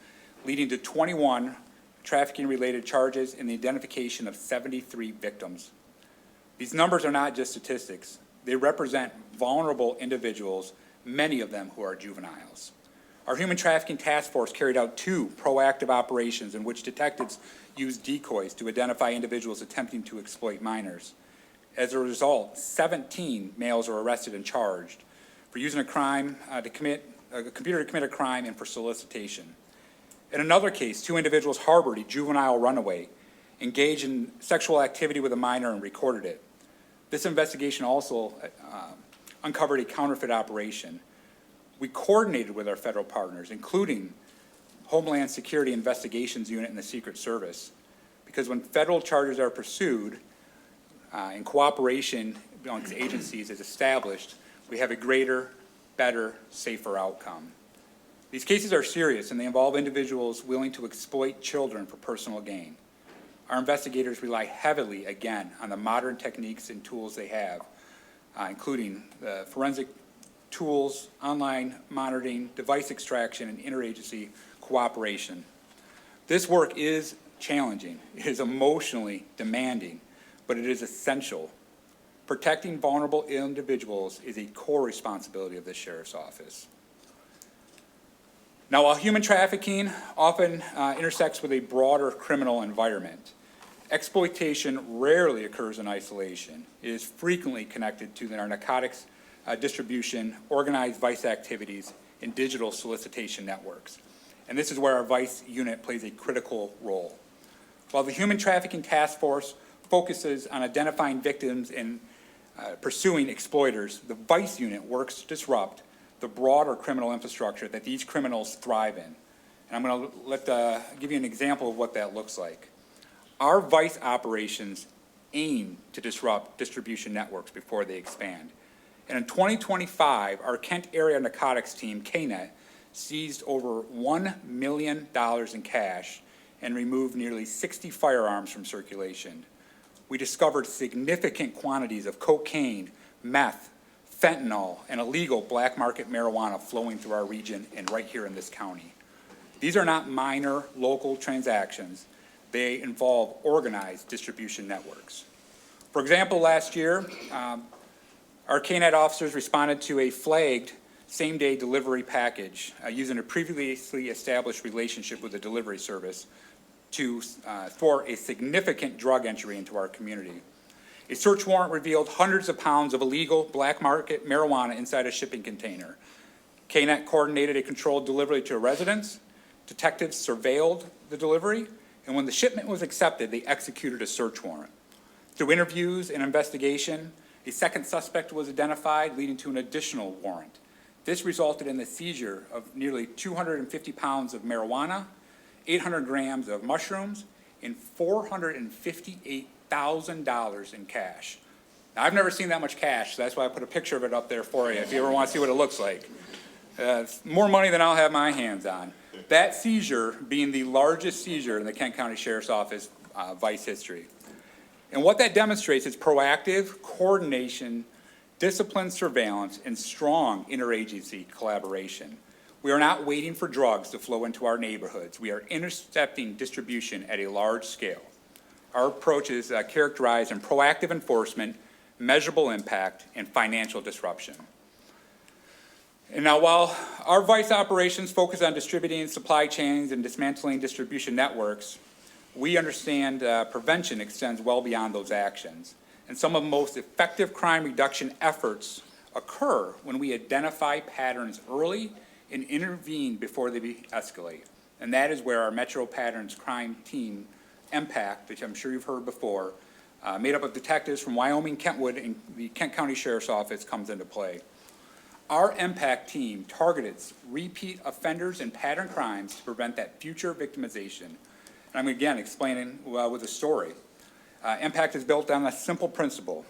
leading to 21 trafficking-related charges and the identification of 73 victims. These numbers are not just statistics. They represent vulnerable individuals, many of them who are juveniles. Our human trafficking task force carried out 2 proactive operations in which detectives used decoys to identify individuals attempting to exploit minors. As a result, 17 males were arrested and charged for using a computer to commit a crime and for solicitation. In another case, 2 individuals harbored a juvenile runaway, engaged in sexual activity with a minor, and recorded it. This investigation also uncovered a counterfeit operation. We coordinated with our federal partners, including Homeland Security Investigations Unit and the Secret Service, because when federal charges are pursued and cooperation amongst agencies is established, we have a greater, better, safer outcome. These cases are serious, and they involve individuals willing to exploit children for personal gain. Our investigators rely heavily, again, on the modern techniques and tools they have, including the forensic tools, online monitoring, device extraction, and interagency cooperation. This work is challenging. It is emotionally demanding, but it is essential. Protecting vulnerable individuals is a core responsibility of the Sheriff's Office. Now, while human trafficking often intersects with a broader criminal environment, exploitation rarely occurs in isolation. It is frequently connected to the narcotics distribution, organized vice activities, and digital solicitation networks. And this is where our vice unit plays a critical role. While the Human Trafficking Task Force focuses on identifying victims and pursuing exploiters, the vice unit works to disrupt the broader criminal infrastructure that these criminals thrive in. And I'm going to give you an example of what that looks like. Our vice operations aim to disrupt distribution networks before they expand. And in 2025, our Kent Area Narcotics Team, KNET, seized over $1 million in cash and removed nearly 60 firearms from circulation. We discovered significant quantities of cocaine, meth, fentanyl, and illegal black market marijuana flowing through our region and right here in this county. These are not minor local transactions. They involve organized distribution networks. For example, last year, our KNET officers responded to a flagged same-day delivery package using a previously established relationship with the delivery service for a significant drug entry into our community. A search warrant revealed hundreds of pounds of illegal black market marijuana inside a shipping container. KNET coordinated a controlled delivery to a residence. Detectives surveilled the delivery, and when the shipment was accepted, they executed a search warrant. Through interviews and investigation, a second suspect was identified, leading to an additional warrant. This resulted in the seizure of nearly 250 pounds of marijuana, 800 grams of mushrooms, and $458,000 in cash. Now, I've never seen that much cash, so that's why I put a picture of it up there for you if you ever want to see what it looks like. It's more money than I'll have my hands on. That seizure being the largest seizure in the Kent County Sheriff's Office vice history. And what that demonstrates is proactive coordination, disciplined surveillance, and strong interagency collaboration. We are not waiting for drugs to flow into our neighborhoods. We are intercepting distribution at a large scale. Our approach is characterized in proactive enforcement, measurable impact, and financial disruption. And now, while our vice operations focus on distributing supply chains and dismantling distribution networks, we understand prevention extends well beyond those actions. And some of the most effective crime reduction efforts occur when we identify patterns early and intervene before they escalate. And that is where our Metro Patterns Crime Team, MPACT, which I'm sure you've heard before, made up of detectives from Wyoming, Kentwood, and the Kent County Sheriff's Office comes into play. Our MPACT team targets repeat offenders and pattern crimes to prevent that future victimization. And I'm again explaining with a story. MPACT is built on a simple principle.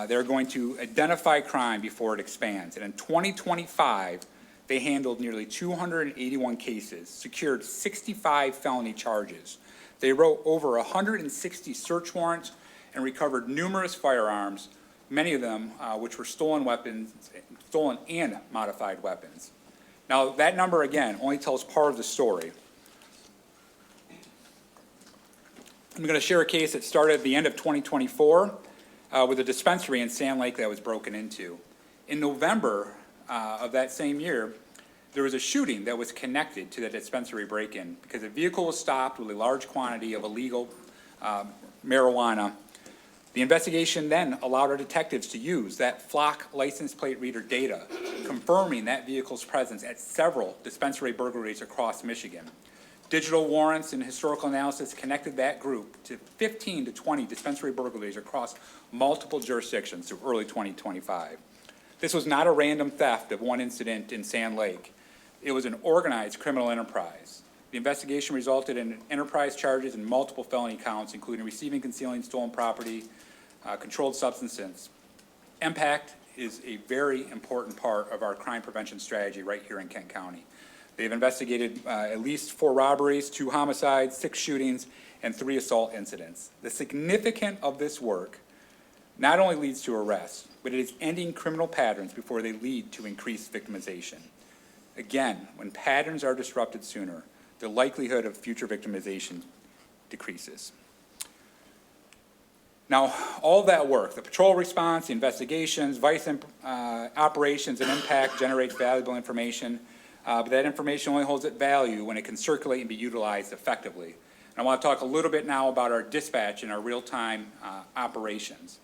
They're going to identify crime before it expands. And in 2025, they handled nearly 281 cases, secured 65 felony charges. They wrote over 160 search warrants and recovered numerous firearms, many of them which were stolen and modified weapons. Now, that number, again, only tells part of the story. I'm going to share a case that started at the end of 2024 with a dispensary in Sand Lake that was broken into. In November of that same year, there was a shooting that was connected to the dispensary break-in because a vehicle was stopped with a large quantity of illegal marijuana. The investigation then allowed our detectives to use that flock license plate reader data, confirming that vehicle's presence at several dispensary burglaries across Michigan. Digital warrants and historical analysis connected that group to 15 to 20 dispensary burglaries across multiple jurisdictions through early 2025. This was not a random theft of one incident in Sand Lake. It was an organized criminal enterprise. The investigation resulted in enterprise charges and multiple felony counts, including receiving, concealing stolen property, controlled substances. MPACT is a very important part of our crime prevention strategy right here in Kent County. They've investigated at least 4 robberies, 2 homicides, 6 shootings, and 3 assault incidents. The significance of this work not only leads to arrests, but it is ending criminal patterns before they lead to increased victimization. Again, when patterns are disrupted sooner, the likelihood of future victimization decreases. Now, all that work, the patrol response, the investigations, vice operations, and impact generates valuable information, but that information only holds its value when it can circulate and be utilized effectively. And I want to talk a little bit now about our dispatch and our real-time operations.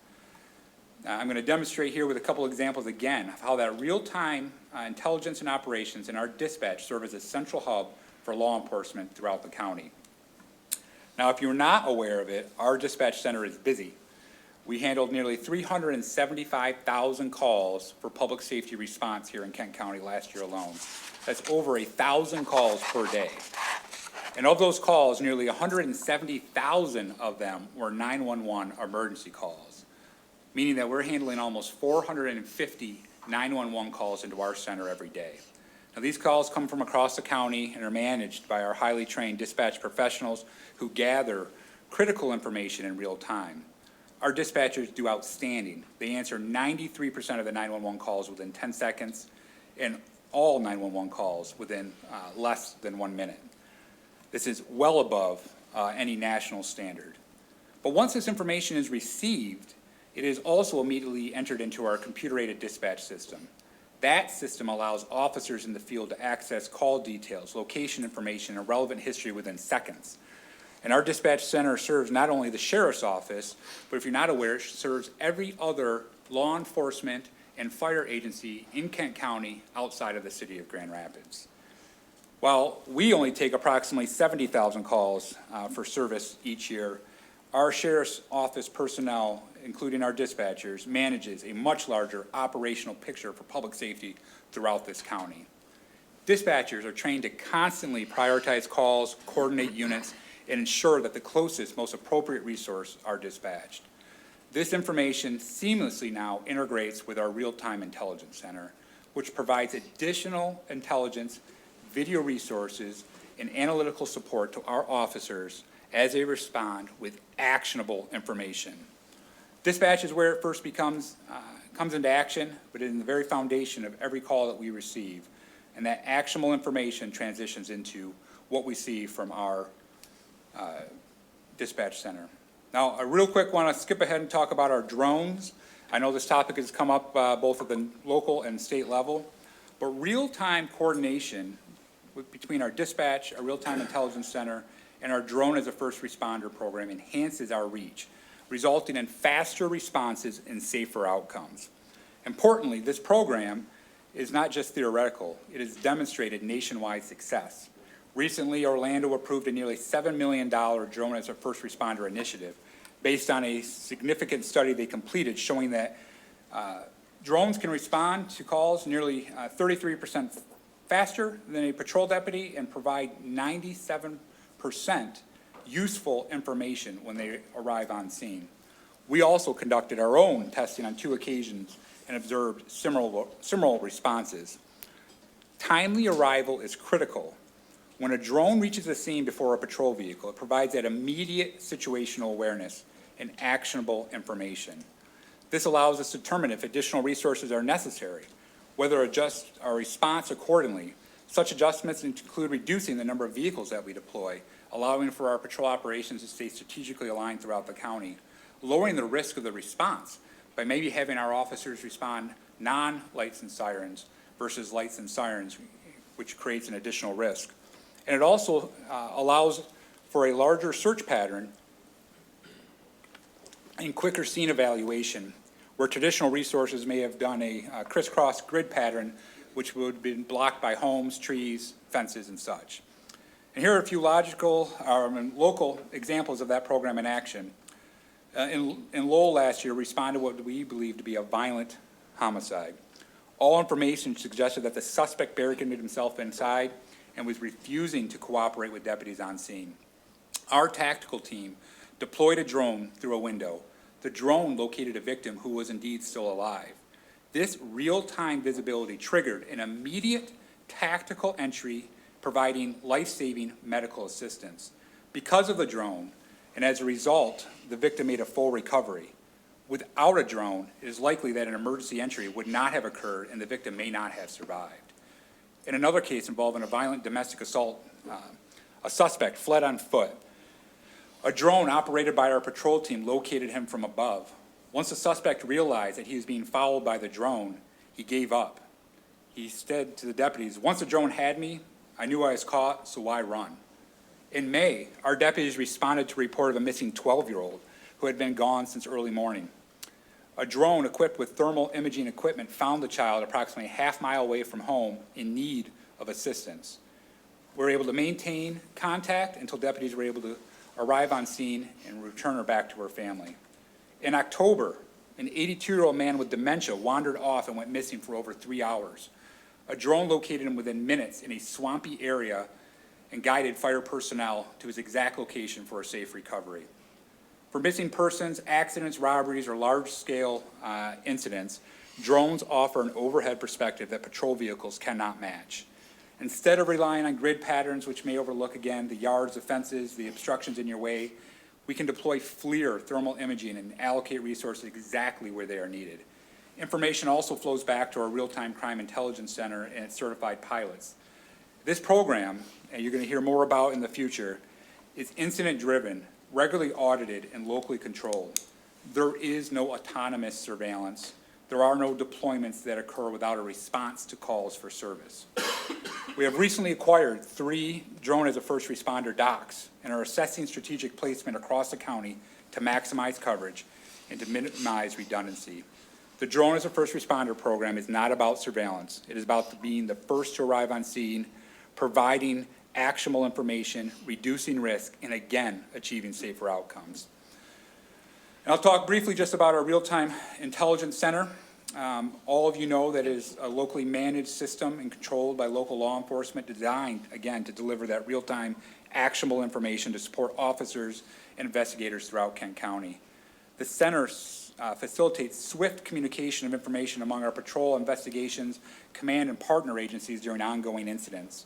I'm going to demonstrate here with a couple examples again of how that real-time intelligence and operations in our dispatch serve as a central hub for law enforcement throughout the county. Now, if you're not aware of it, our dispatch center is busy. We handled nearly 375,000 calls for public safety response here in Kent County last year alone. That's over 1,000 calls per day. And of those calls, nearly 170,000 of them were 911 emergency calls, meaning that we're handling almost 450 911 calls into our center every day. Now, these calls come from across the county and are managed by our highly trained dispatch professionals who gather critical information in real time. Our dispatchers do outstanding. They answer 93% of the 911 calls within 10 seconds and all 911 calls within less than 1 minute. This is well above any national standard. But once this information is received, it is also immediately entered into our computer-aided dispatch system. That system allows officers in the field to access call details, location information, and relevant history within seconds. And our dispatch center serves not only the sheriff's office, but if you're not aware, it serves every other law enforcement and fire agency in Kent County outside of the city of Grand Rapids. While we only take approximately 70,000 calls for service each year, our sheriff's office personnel, including our dispatchers, manages a much larger operational picture for public safety throughout this county. Dispatchers are trained to constantly prioritize calls, coordinate units, and ensure that the closest, most appropriate resource are dispatched. This information seamlessly now integrates with our real-time intelligence center, which provides additional intelligence, video resources, and analytical support to our officers as they respond with actionable information. Dispatch is where it first comes into action, but in the very foundation of every call that we receive. And that actionable information transitions into what we see from our dispatch center. Now, I real quick want to skip ahead and talk about our drones. I know this topic has come up both at the local and state level, but real-time coordination between our dispatch, our real-time intelligence center, and our drone as a first responder program enhances our reach, resulting in faster responses and safer outcomes. Importantly, this program is not just theoretical, it has demonstrated nationwide success. Recently, Orlando approved a nearly $7 million drone as a first responder initiative based on a significant study they completed showing that drones can respond to calls nearly 33% faster than a patrol deputy and provide 97% useful information when they arrive on scene. We also conducted our own testing on 2 occasions and observed similar responses. Timely arrival is critical. When a drone reaches the scene before a patrol vehicle, it provides that immediate situational awareness and actionable information. This allows us to determine if additional resources are necessary, whether adjust our response accordingly. Such adjustments include reducing the number of vehicles that we deploy, allowing for our patrol operations to stay strategically aligned throughout the county, lowering the risk of the response by maybe having our officers respond non-lights and sirens versus lights and sirens, which creates an additional risk. And it also allows for a larger search pattern and quicker scene evaluation, where traditional resources may have done a crisscross grid pattern, which would have been blocked by homes, trees, fences, and such. And here are a few logical local examples of that program in action. In Lowell last year, responded to what we believe to be a violent homicide. All information suggested that the suspect barricaded himself inside and was refusing to cooperate with deputies on scene. Our tactical team deployed a drone through a window. The drone located a victim who was indeed still alive. This real-time visibility triggered an immediate tactical entry providing life-saving medical assistance. Because of the drone, and as a result, the victim made a full recovery. Without a drone, it is likely that an emergency entry would not have occurred and the victim may not have survived. In another case involving a violent domestic assault, a suspect fled on foot. A drone operated by our patrol team located him from above. Once the suspect realized that he was being followed by the drone, he gave up. He said to the deputies, "Once the drone had me, I knew I was caught, so why run?" In May, our deputies responded to a report of a missing 12-year-old who had been gone since early morning. A drone equipped with thermal imaging equipment found the child approximately a half-mile away from home in need of assistance. We were able to maintain contact until deputies were able to arrive on scene and return her back to her family. In October, an 82-year-old man with dementia wandered off and went missing for over 3 hours. A drone located him within minutes in a swampy area and guided fire personnel to his exact location for a safe recovery. For missing persons, accidents, robberies, or large-scale incidents, drones offer an overhead perspective that patrol vehicles cannot match. Instead of relying on grid patterns, which may overlook, again, the yards, the fences, the obstructions in your way, we can deploy FLIR thermal imaging and allocate resources exactly where they are needed. Information also flows back to our real-time crime intelligence center and its certified pilots. This program, and you're going to hear more about in the future, is incident-driven, regularly audited, and locally controlled. There is no autonomous surveillance. There are no deployments that occur without a response to calls for service. We have recently acquired 3 drone as a first responder docks and are assessing strategic placement across the county to maximize coverage and to minimize redundancy. The drone as a first responder program is not about surveillance. It is about being the first to arrive on scene, providing actionable information, reducing risk, and again, achieving safer outcomes. And I'll talk briefly just about our real-time intelligence center. All of you know that it is a locally managed system and controlled by local law enforcement, designed, again, to deliver that real-time actionable information to support officers and investigators throughout Kent County. The center facilitates swift communication of information among our patrol, investigations, command, and partner agencies during ongoing incidents.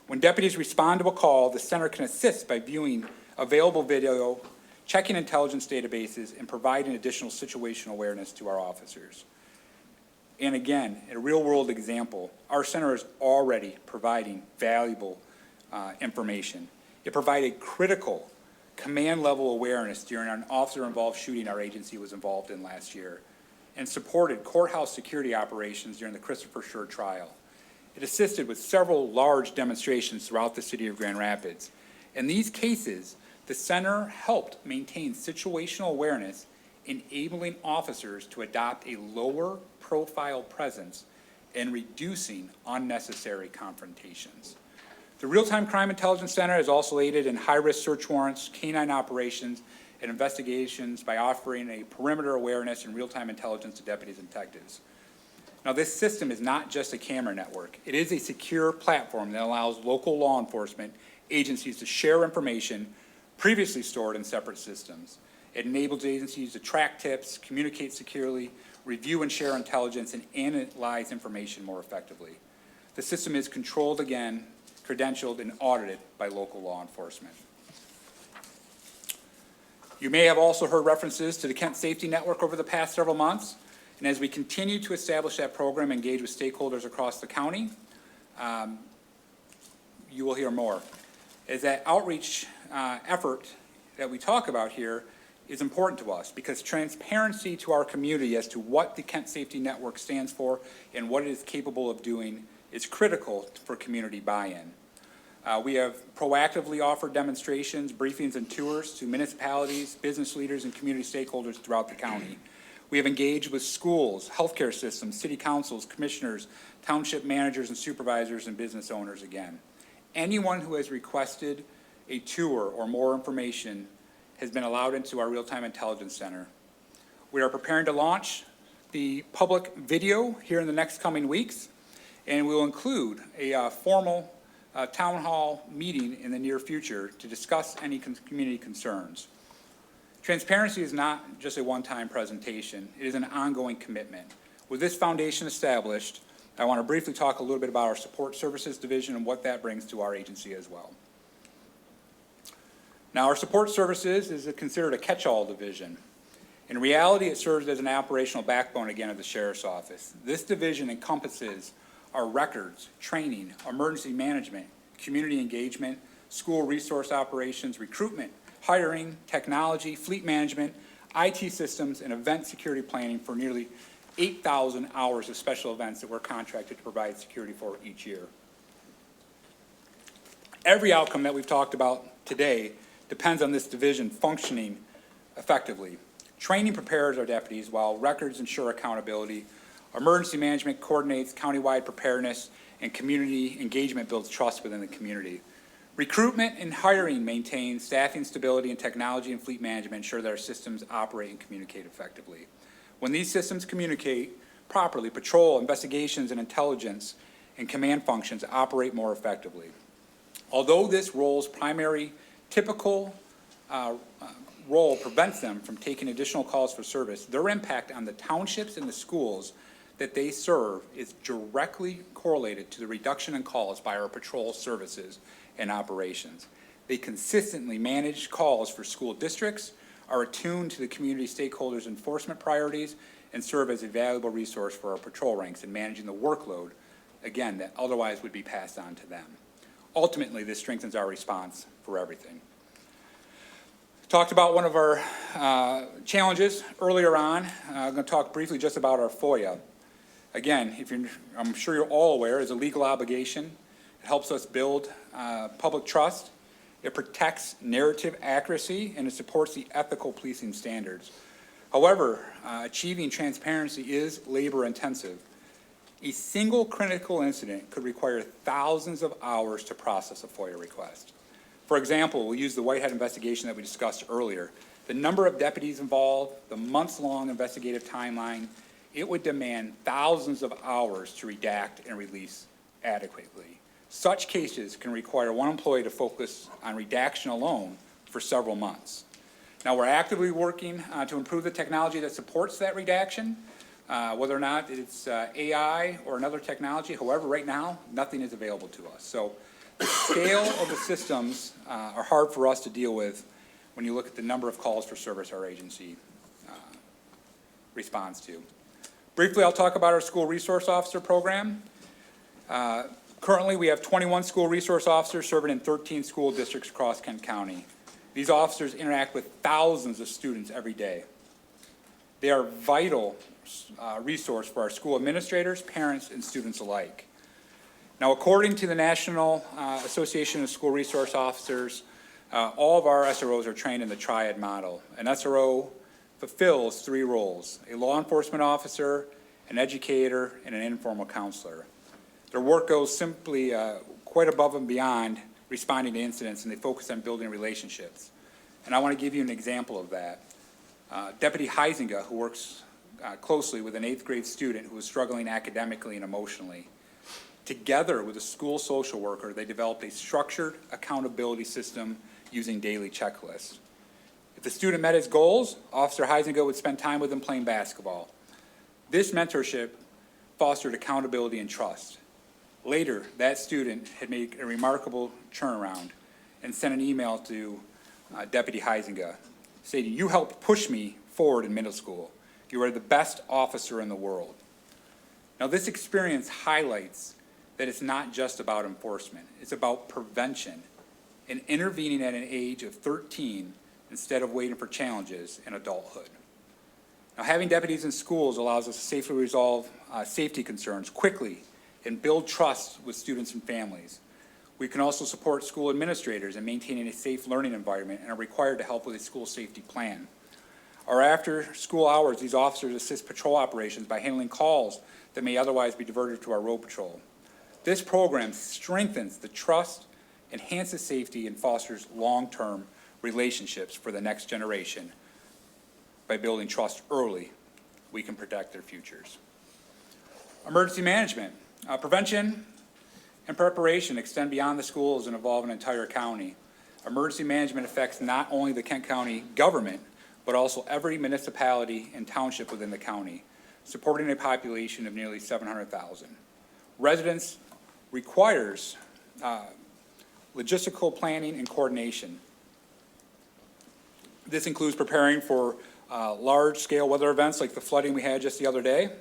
When deputies respond to a call, the center can assist by viewing available video, checking intelligence databases, and providing additional situational awareness to our officers. And again, a real-world example, our center is already providing valuable information. It provided critical command-level awareness during an officer-involved shooting our agency was involved in last year, and supported courthouse security operations during the Christopher Schur trial. It assisted with several large demonstrations throughout the city of Grand Rapids. In these cases, the center helped maintain situational awareness, enabling officers to adopt a lower profile presence and reducing unnecessary confrontations. The Real-Time Crime Intelligence Center has also aided in high-risk search warrants, canine operations, and investigations by offering a perimeter awareness and real-time intelligence to deputies and detectives. Now, this system is not just a camera network. It is a secure platform that allows local law enforcement agencies to share information previously stored in separate systems. It enables agencies to track tips, communicate securely, review and share intelligence, and analyze information more effectively. The system is controlled, again, credentialed, and audited by local law enforcement. You may have also heard references to the Kent Safety Network over the past several months. And as we continue to establish that program, engage with stakeholders across the county, you will hear more. As that outreach effort that we talk about here is important to us, because transparency to our community as to what the Kent Safety Network stands for and what it is capable of doing is critical for community buy-in. We have proactively offered demonstrations, briefings, and tours to municipalities, business leaders, and community stakeholders throughout the county. We have engaged with schools, healthcare systems, city councils, commissioners, township managers and supervisors, and business owners again. Anyone who has requested a tour or more information has been allowed into our Real-Time Intelligence Center. We are preparing to launch the public video here in the next coming weeks, and we'll include a formal town hall meeting in the near future to discuss any community concerns. Transparency is not just a one-time presentation. It is an ongoing commitment. With this foundation established, I want to briefly talk a little bit about our support services division and what that brings to our agency as well. Now, our support services is considered a catch-all division. In reality, it serves as an operational backbone, again, of the sheriff's office. This division encompasses our records, training, emergency management, community engagement, school resource operations, recruitment, hiring, technology, fleet management, IT systems, and event security planning for nearly 8,000 hours of special events that we're contracted to provide security for each year. Every outcome that we've talked about today depends on this division functioning effectively. Training prepares our deputies, while records ensure accountability. Emergency management coordinates countywide preparedness, and community engagement builds trust within the community. Recruitment and hiring maintain staffing stability, and technology and fleet management ensure that our systems operate and communicate effectively. When these systems communicate properly, patrol, investigations, and intelligence and command functions operate more effectively. Although this role's primary typical role prevents them from taking additional calls for service, their impact on the townships and the schools that they serve is directly correlated to the reduction in calls by our patrol services and operations. They consistently manage calls for school districts, are attuned to the community stakeholders' enforcement priorities, and serve as a valuable resource for our patrol ranks in managing the workload, again, that otherwise would be passed on to them. Ultimately, this strengthens our response for everything. Talked about one of our challenges earlier on. I'm going to talk briefly just about our FOIA. Again, I'm sure you're all aware, is a legal obligation. It helps us build public trust. It protects narrative accuracy, and it supports the ethical policing standards. However, achieving transparency is labor intensive. A single critical incident could require thousands of hours to process a FOIA request. For example, we'll use the Whitehead investigation that we discussed earlier. The number of deputies involved, the months-long investigative timeline, it would demand thousands of hours to redact and release adequately. Such cases can require one employee to focus on redaction alone for several months. Now, we're actively working to improve the technology that supports that redaction, whether or not it's AI or another technology. However, right now, nothing is available to us. So the scale of the systems are hard for us to deal with when you look at the number of calls for service our agency responds to. Briefly, I'll talk about our school resource officer program. Currently, we have 21 school resource officers serving in 13 school districts across Kent County. These officers interact with thousands of students every day. They are a vital resource for our school administrators, parents, and students alike. Now, according to the National Association of School Resource Officers, all of our SROs are trained in the triad model. An SRO fulfills 3 roles: a law enforcement officer, an educator, and an informal counselor. Their work goes simply quite above and beyond responding to incidents, and they focus on building relationships. And I want to give you an example of that. Deputy Heisinga, who works closely with an 8th grade student who was struggling academically and emotionally. Together with a school social worker, they developed a structured accountability system using daily checklists. If the student met his goals, Officer Heisinga would spend time with him playing basketball. This mentorship fostered accountability and trust. Later, that student had made a remarkable turnaround and sent an email to Deputy Heisinga stating, "You helped push me forward in middle school. You are the best officer in the world." Now, this experience highlights that it's not just about enforcement. It's about prevention and intervening at an age of 13 instead of waiting for challenges in adulthood. Now, having deputies in schools allows us to safely resolve safety concerns quickly and build trust with students and families. We can also support school administrators in maintaining a safe learning environment and are required to help with a school safety plan. Or after school hours, these officers assist patrol operations by handling calls that may otherwise be diverted to our road patrol. This program strengthens the trust, enhances safety, and fosters long-term relationships for the next generation. By building trust early, we can protect their futures. Emergency management. Prevention and preparation extend beyond the schools and involve an entire county. Emergency management affects not only the Kent County government, but also every municipality and township within the county, supporting a population of nearly 700,000. Residents requires logistical planning and coordination. This includes preparing for large-scale weather events like the flooding we had just the other day,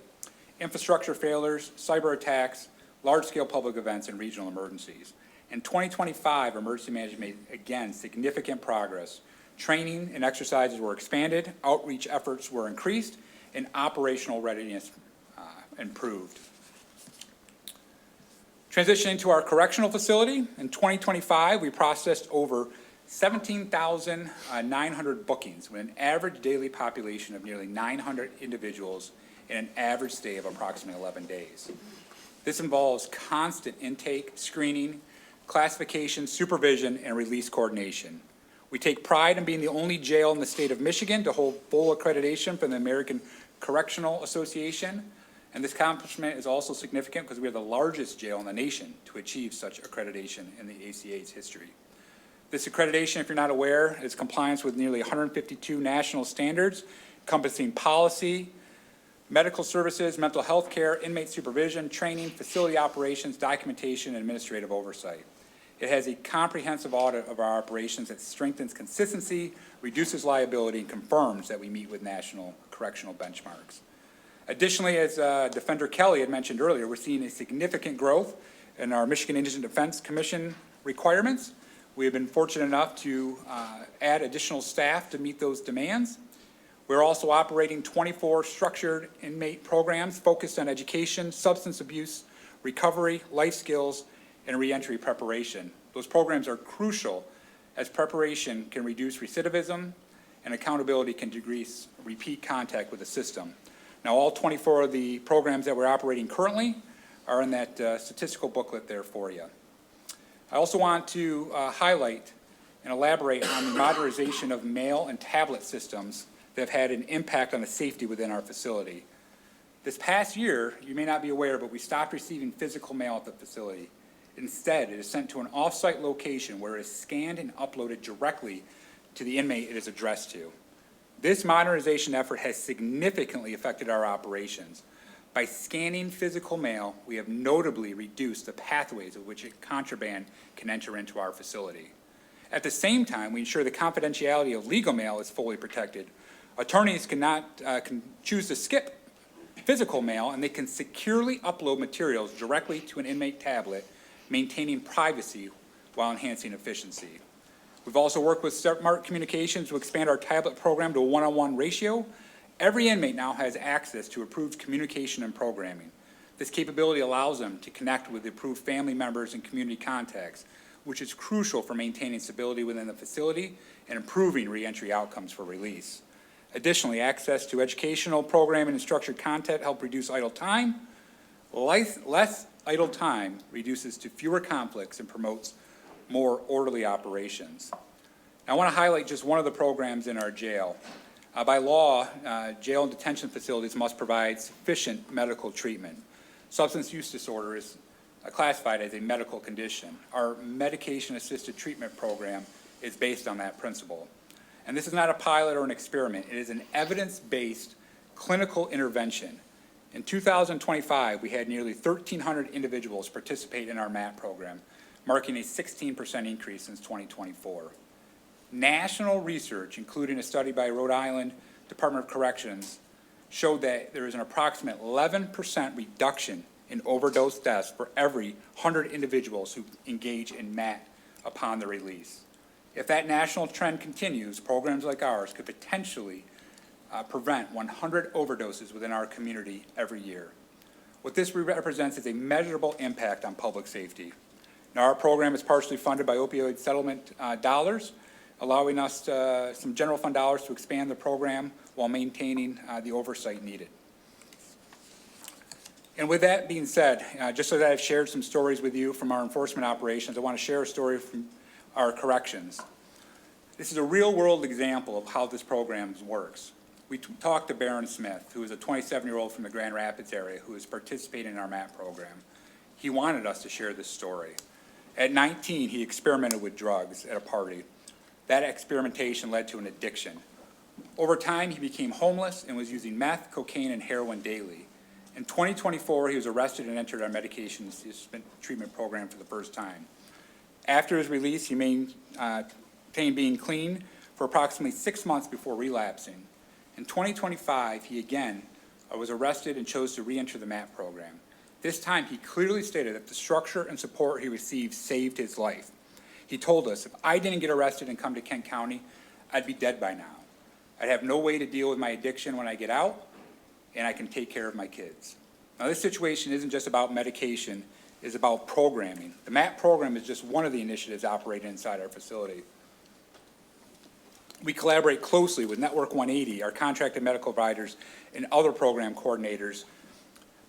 infrastructure failures, cyber attacks, large-scale public events, and regional emergencies. In 2025, emergency management made, again, significant progress. Training and exercises were expanded, outreach efforts were increased, and operational readiness improved. Transitioning to our correctional facility, in 2025, we processed over 17,900 bookings with an average daily population of nearly 900 individuals and an average stay of approximately 11 days. This involves constant intake, screening, classification, supervision, and release coordination. We take pride in being the only jail in the state of Michigan to hold full accreditation from the American Correctional Association. And this accomplishment is also significant because we are the largest jail in the nation to achieve such accreditation in the ACA's history. This accreditation, if you're not aware, is compliance with nearly 152 national standards encompassing policy, medical services, mental health care, inmate supervision, training, facility operations, documentation, and administrative oversight. It has a comprehensive audit of our operations that strengthens consistency, reduces liability, and confirms that we meet with national correctional benchmarks. Additionally, as Defender Kelly had mentioned earlier, we're seeing a significant growth in our Michigan Indigent Defense Commission requirements. We have been fortunate enough to add additional staff to meet those demands. We're also operating 24 structured inmate programs focused on education, substance abuse, recovery, life skills, and reentry preparation. Those programs are crucial as preparation can reduce recidivism and accountability can decrease repeat contact with the system. Now, all 24 of the programs that we're operating currently are in that statistical booklet there for you. I also want to highlight and elaborate on the modernization of mail and tablet systems that have had an impact on the safety within our facility. This past year, you may not be aware, but we stopped receiving physical mail at the facility. Instead, it is sent to an off-site location where it is scanned and uploaded directly to the inmate it is addressed to. This modernization effort has significantly affected our operations. By scanning physical mail, we have notably reduced the pathways of which contraband can enter into our facility. At the same time, we ensure the confidentiality of legal mail is fully protected. Attorneys can choose to skip physical mail, and they can securely upload materials directly to an inmate tablet, maintaining privacy while enhancing efficiency. We've also worked with Smart Communications to expand our tablet program to a one-on-one ratio. Every inmate now has access to approved communication and programming. This capability allows them to connect with approved family members and community contacts, which is crucial for maintaining stability within the facility and improving reentry outcomes for release. Additionally, access to educational programming and structured content help reduce idle time. Less idle time reduces to fewer conflicts and promotes more orderly operations. Now, I want to highlight just one of the programs in our jail. By law, jail and detention facilities must provide sufficient medical treatment. Substance use disorder is classified as a medical condition. Our medication-assisted treatment program is based on that principle. And this is not a pilot or an experiment. It is an evidence-based clinical intervention. In 2025, we had nearly 1,300 individuals participate in our MAT program, marking a 16% increase since 2024. National research, including a study by Rhode Island Department of Corrections, showed that there is an approximate 11% reduction in overdose deaths for every 100 individuals who engage in MAT upon their release. If that national trend continues, programs like ours could potentially prevent 100 overdoses within our community every year. What this represents is a measurable impact on public safety. Now, our program is partially funded by opioid settlement dollars, allowing us some general fund dollars to expand the program while maintaining the oversight needed. And with that being said, just so that I've shared some stories with you from our enforcement operations, I want to share a story from our corrections. This is a real-world example of how this program works. We talked to Baron Smith, who is a 27-year-old from the Grand Rapids area who is participating in our MAT program. He wanted us to share this story. At 19, he experimented with drugs at a party. That experimentation led to an addiction. Over time, he became homeless and was using meth, cocaine, and heroin daily. In 2024, he was arrested and entered our medication treatment program for the first time. After his release, he maintained being clean for approximately 6 months before relapsing. In 2025, he again was arrested and chose to re-enter the MAT program. This time, he clearly stated that the structure and support he received saved his life. He told us, if I didn't get arrested and come to Kent County, I'd be dead by now. I'd have no way to deal with my addiction when I get out, and I can take care of my kids. Now, this situation isn't just about medication, it's about programming. The MAT program is just one of the initiatives operating inside our facility. We collaborate closely with Network 180, our contracted medical providers, and other program coordinators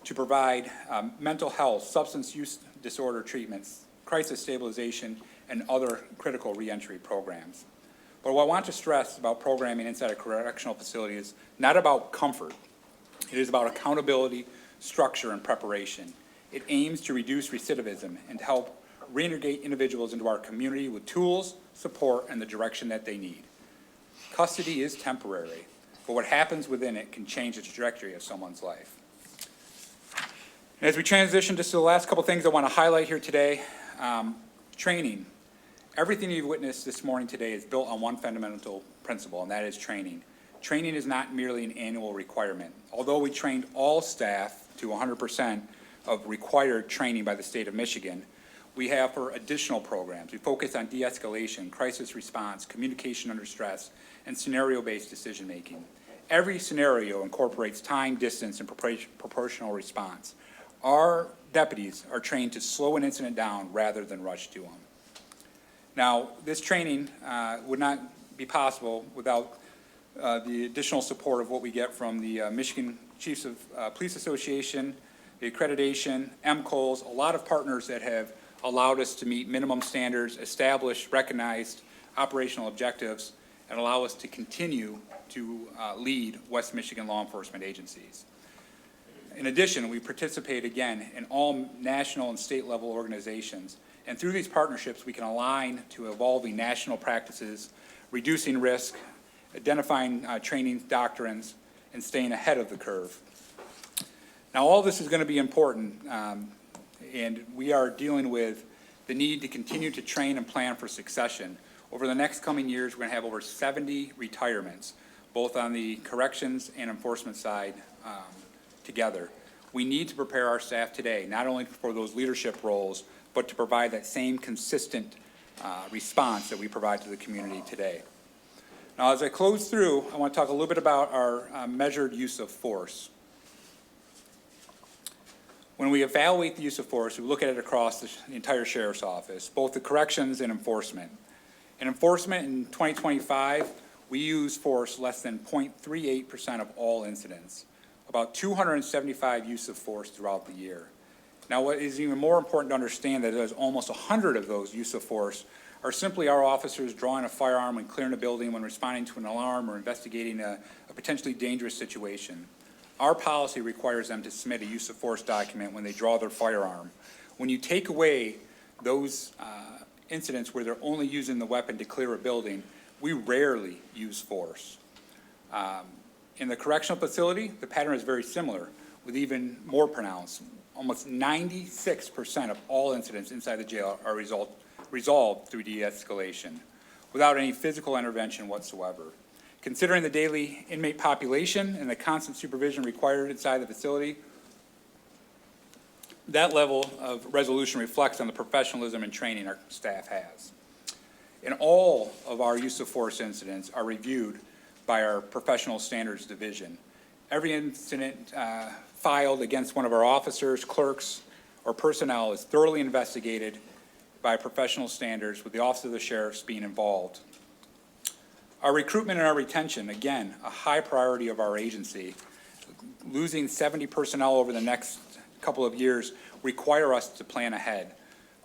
to provide mental health, substance use disorder treatments, crisis stabilization, and other critical reentry programs. But what I want to stress about programming inside a correctional facility is not about comfort. It is about accountability, structure, and preparation. It aims to reduce recidivism and to help reintegrate individuals into our community with tools, support, and the direction that they need. Custody is temporary, but what happens within it can change the trajectory of someone's life. And as we transition just to the last couple things I want to highlight here today, training. Everything you've witnessed this morning today is built on one fundamental principle, and that is training. Training is not merely an annual requirement. Although we trained all staff to 100% of required training by the state of Michigan, we have for additional programs. We focus on de-escalation, crisis response, communication under stress, and scenario-based decision-making. Every scenario incorporates time, distance, and proportional response. Our deputies are trained to slow an incident down rather than rush to them. Now, this training would not be possible without the additional support of what we get from the Michigan Chiefs of Police Association, the accreditation, MCOLS, a lot of partners that have allowed us to meet minimum standards, establish recognized operational objectives, and allow us to continue to lead West Michigan law enforcement agencies. In addition, we participate again in all national and state level organizations. And through these partnerships, we can align to evolving national practices, reducing risk, identifying training doctrines, and staying ahead of the curve. Now, all this is going to be important, and we are dealing with the need to continue to train and plan for succession. Over the next coming years, we're going to have over 70 retirements, both on the corrections and enforcement side together. We need to prepare our staff today, not only for those leadership roles, but to provide that same consistent response that we provide to the community today. Now, as I close through, I want to talk a little bit about our measured use of force. When we evaluate the use of force, we look at it across the entire sheriff's office, both the corrections and enforcement. In enforcement in 2025, we use force less than 0.38% of all incidents, about 275 use of force throughout the year. Now, what is even more important to understand that there's almost 100 of those use of force are simply our officers drawing a firearm when clearing a building, when responding to an alarm, or investigating a potentially dangerous situation. Our policy requires them to submit a use of force document when they draw their firearm. When you take away those incidents where they're only using the weapon to clear a building, we rarely use force. In the correctional facility, the pattern is very similar, with even more pronounced. Almost 96% of all incidents inside the jail are resolved through de-escalation, without any physical intervention whatsoever. Considering the daily inmate population and the constant supervision required inside the facility, that level of resolution reflects on the professionalism and training our staff has. And all of our use of force incidents are reviewed by our professional standards division. Every incident filed against one of our officers, clerks, or personnel is thoroughly investigated by professional standards, with the Office of the Sheriff's being involved. Our recruitment and our retention, again, a high priority of our agency. Losing 70 personnel over the next couple of years require us to plan ahead.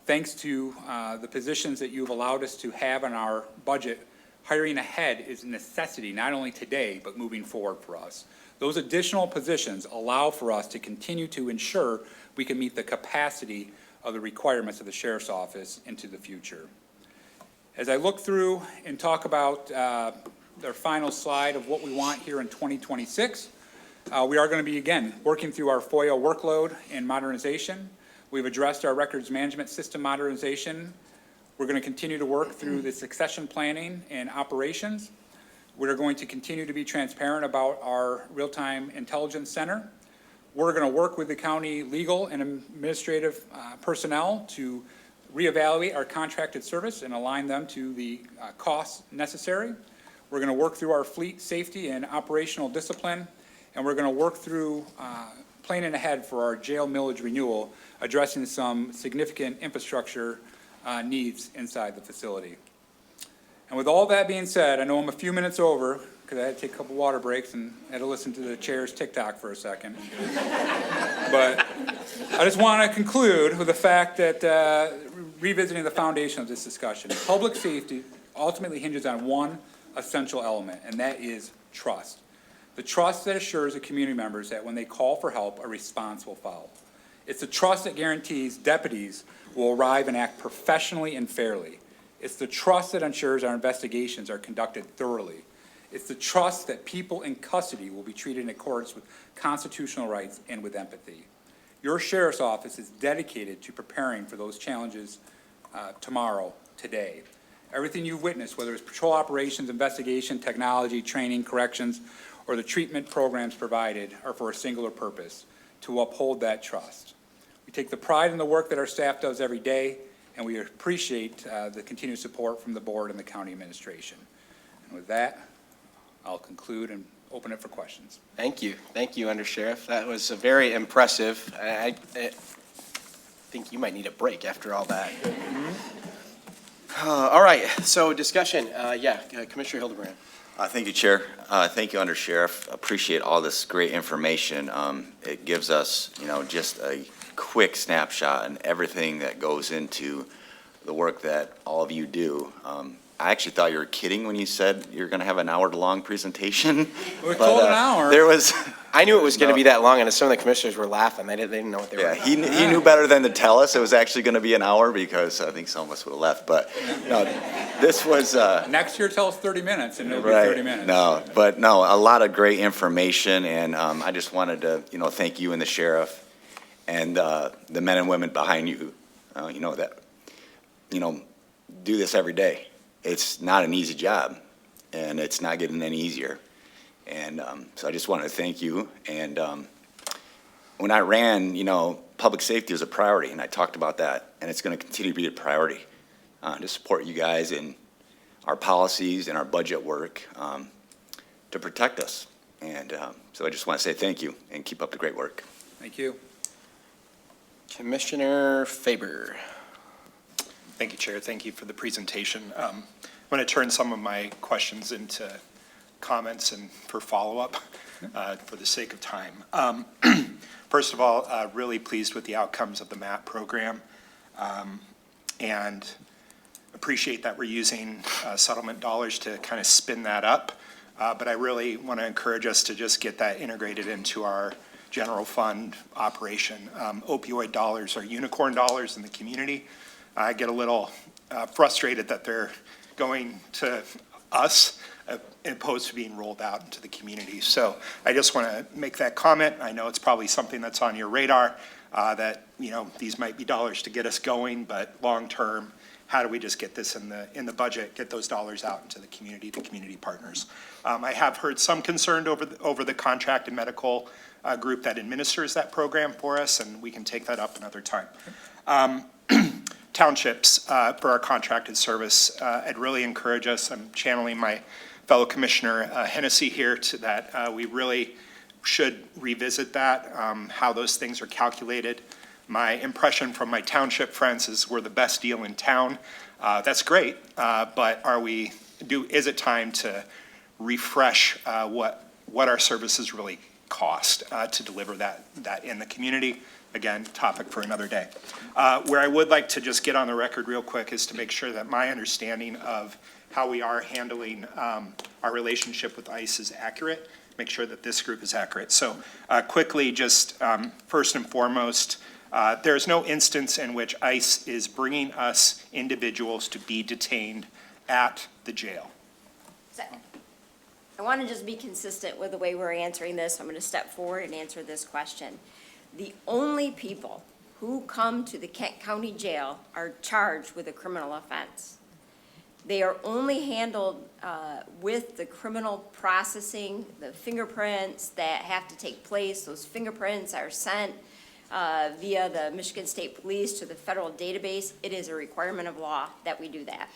Thanks to the positions that you've allowed us to have in our budget, hiring ahead is a necessity, not only today, but moving forward for us. Those additional positions allow for us to continue to ensure we can meet the capacity of the requirements of the Sheriff's Office into the future. As I look through and talk about their final slide of what we want here in 2026, we are going to be, again, working through our FOIA workload and modernization. We've addressed our records management system modernization. We're going to continue to work through the succession planning and operations. We're going to continue to be transparent about our real-time intelligence center. We're going to work with the county legal and administrative personnel to reevaluate our contracted service and align them to the costs necessary. We're going to work through our fleet safety and operational discipline, and we're going to work through planning ahead for our jail millage renewal, addressing some significant infrastructure needs inside the facility. And with all that being said, I know I'm a few minutes over because I had to take a couple water breaks and had to listen to the chair's TikTok for a second. But I just want to conclude with the fact that revisiting the foundation of this discussion, public safety ultimately hinges on one essential element, and that is trust. The trust that assures the community members that when they call for help, a response will follow. It's the trust that guarantees deputies will arrive and act professionally and fairly. It's the trust that ensures our investigations are conducted thoroughly. It's the trust that people in custody will be treated in accordance with constitutional rights and with empathy. Your sheriff's office is dedicated to preparing for those challenges tomorrow, today. Everything you've witnessed, whether it's patrol operations, investigation, technology, training, corrections, or the treatment programs provided, are for a singular purpose: to uphold that trust. We take the pride in the work that our staff does every day, and we appreciate the continued support from the board and the county administration. And with that, I'll conclude and open it for questions. Thank you, Under Sheriff. That was very impressive. I think you might need a break after all that. All right, so discussion. Commissioner Hildebrand. Thank you, Chair. Thank you, Under Sheriff. Appreciate all this great information. It gives us, just a quick snapshot and everything that goes into the work that all of you do. I actually thought you were kidding when you said you're going to have an hour-long presentation. We're But, told an hour. There was, I knew it was going to No. be that long, and some of the commissioners were laughing. They didn't know what they were. yeah, he knew better than to tell us it was actually going to be an hour because I think some of us would have left. But no, this was, Next year, tell us 30 minutes, and it'll be right. 30 minutes. No, but no, a lot of great information, and I just wanted to, thank you and the sheriff and the men and women behind you, that, do this every day. It's not an easy job, and it's not getting any easier. And so I just wanted to thank you. And when I ran, public safety was a priority, and I talked about that, and it's going to continue to be a priority to support you guys in our policies and our budget work to protect us. And so I just want to say thank you and keep up the great work. Thank you. Commissioner Faber. Thank you, Chair. Thank you for the presentation. I'm going to turn some of my questions into comments and for follow-up for the sake of time. First of all, really pleased with the outcomes of the MAP program and appreciate that we're using settlement dollars to kind of spin that up. But I really want to encourage us to just get that integrated into our general fund operation. Opioid dollars are unicorn dollars in the community. I get a little frustrated that they're going to us opposed to being rolled out into the community. So I just want to make that comment. I know it's probably something that's on your radar, that, these might be dollars to get us going, but long-term, how do we just get this in the budget, get those dollars out into the community partners? I have heard some concern over the contract and medical group that administers that program for us, and we can take that up another time. Townships for our contracted service, I'd really encourage us, I'm channeling my fellow Commissioner Hennessy here to that we really should revisit that, how those things are calculated. My impression from my township friends is we're the best deal in town. That's great, but is it time to refresh what our services really cost to deliver that in the community? Again, topic for another day. Where I would like to just get on the record real quick is to make sure that my understanding of how we are handling our relationship with ICE is accurate, make sure that this group is accurate. So quickly, just first and foremost, there's no instance in which ICE is bringing us individuals to be detained at the jail. So, I want to just be consistent with the way we're answering this. I'm going to step forward and answer this question. The only people who come to the Kent County Jail are charged with a criminal offense. They are only handled with the criminal processing, the fingerprints that have to take place. Those fingerprints are sent via the Michigan State Police to the federal database. It is a requirement of law that we do that.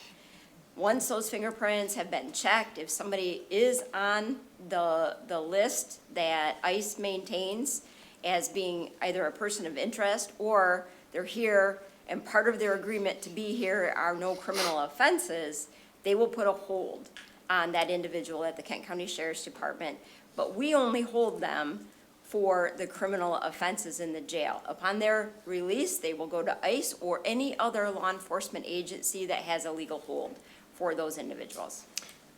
Once those fingerprints have been checked, if somebody is on the list that ICE maintains as being either a person of interest or they're here and part of their agreement to be here are no criminal offenses, they will put a hold on that individual at the Kent County Sheriff's Department. But we only hold them for the criminal offenses in the jail. Upon their release, they will go to ICE or any other law enforcement agency that has a legal hold for those individuals.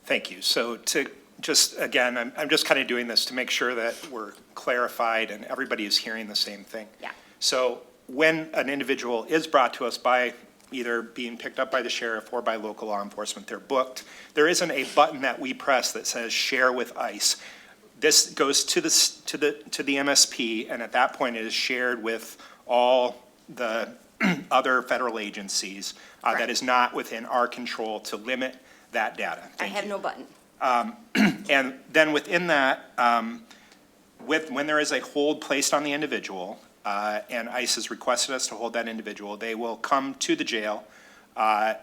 Thank you. So to just, again, I'm just kind of doing this to make sure that we're clarified and everybody is hearing the same thing. Yeah. So when an individual is brought to us by either being picked up by the sheriff or by local law enforcement, they're booked. There isn't a button that we press that says share with ICE. This goes to the MSP, and at that point it is shared with all the other federal agencies. That Correct. is not within our control to limit that data. I have no button. And then within that, when there is a hold placed on the individual, and ICE has requested us to hold that individual, they will come to the jail,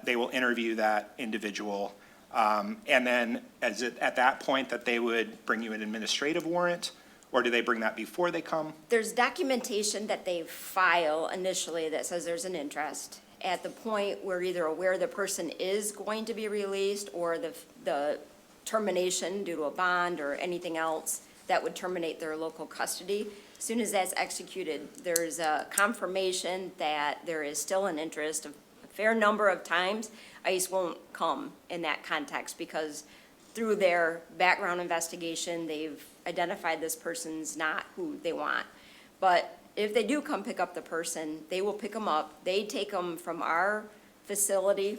they will interview that individual, and then is it at that point that they would bring you an administrative warrant, or do they bring that before they come? There's documentation that they file initially that says there's an interest. At the point we're either aware the person is going to be released or the termination due to a bond or anything else that would terminate their local custody. As soon as that's executed, there's a confirmation that there is still an interest of fair number of times, ICE won't come in that context because through their background investigation, they've identified this person's not who they want. But if they do come pick up the person, they will pick them up. They take them from our facility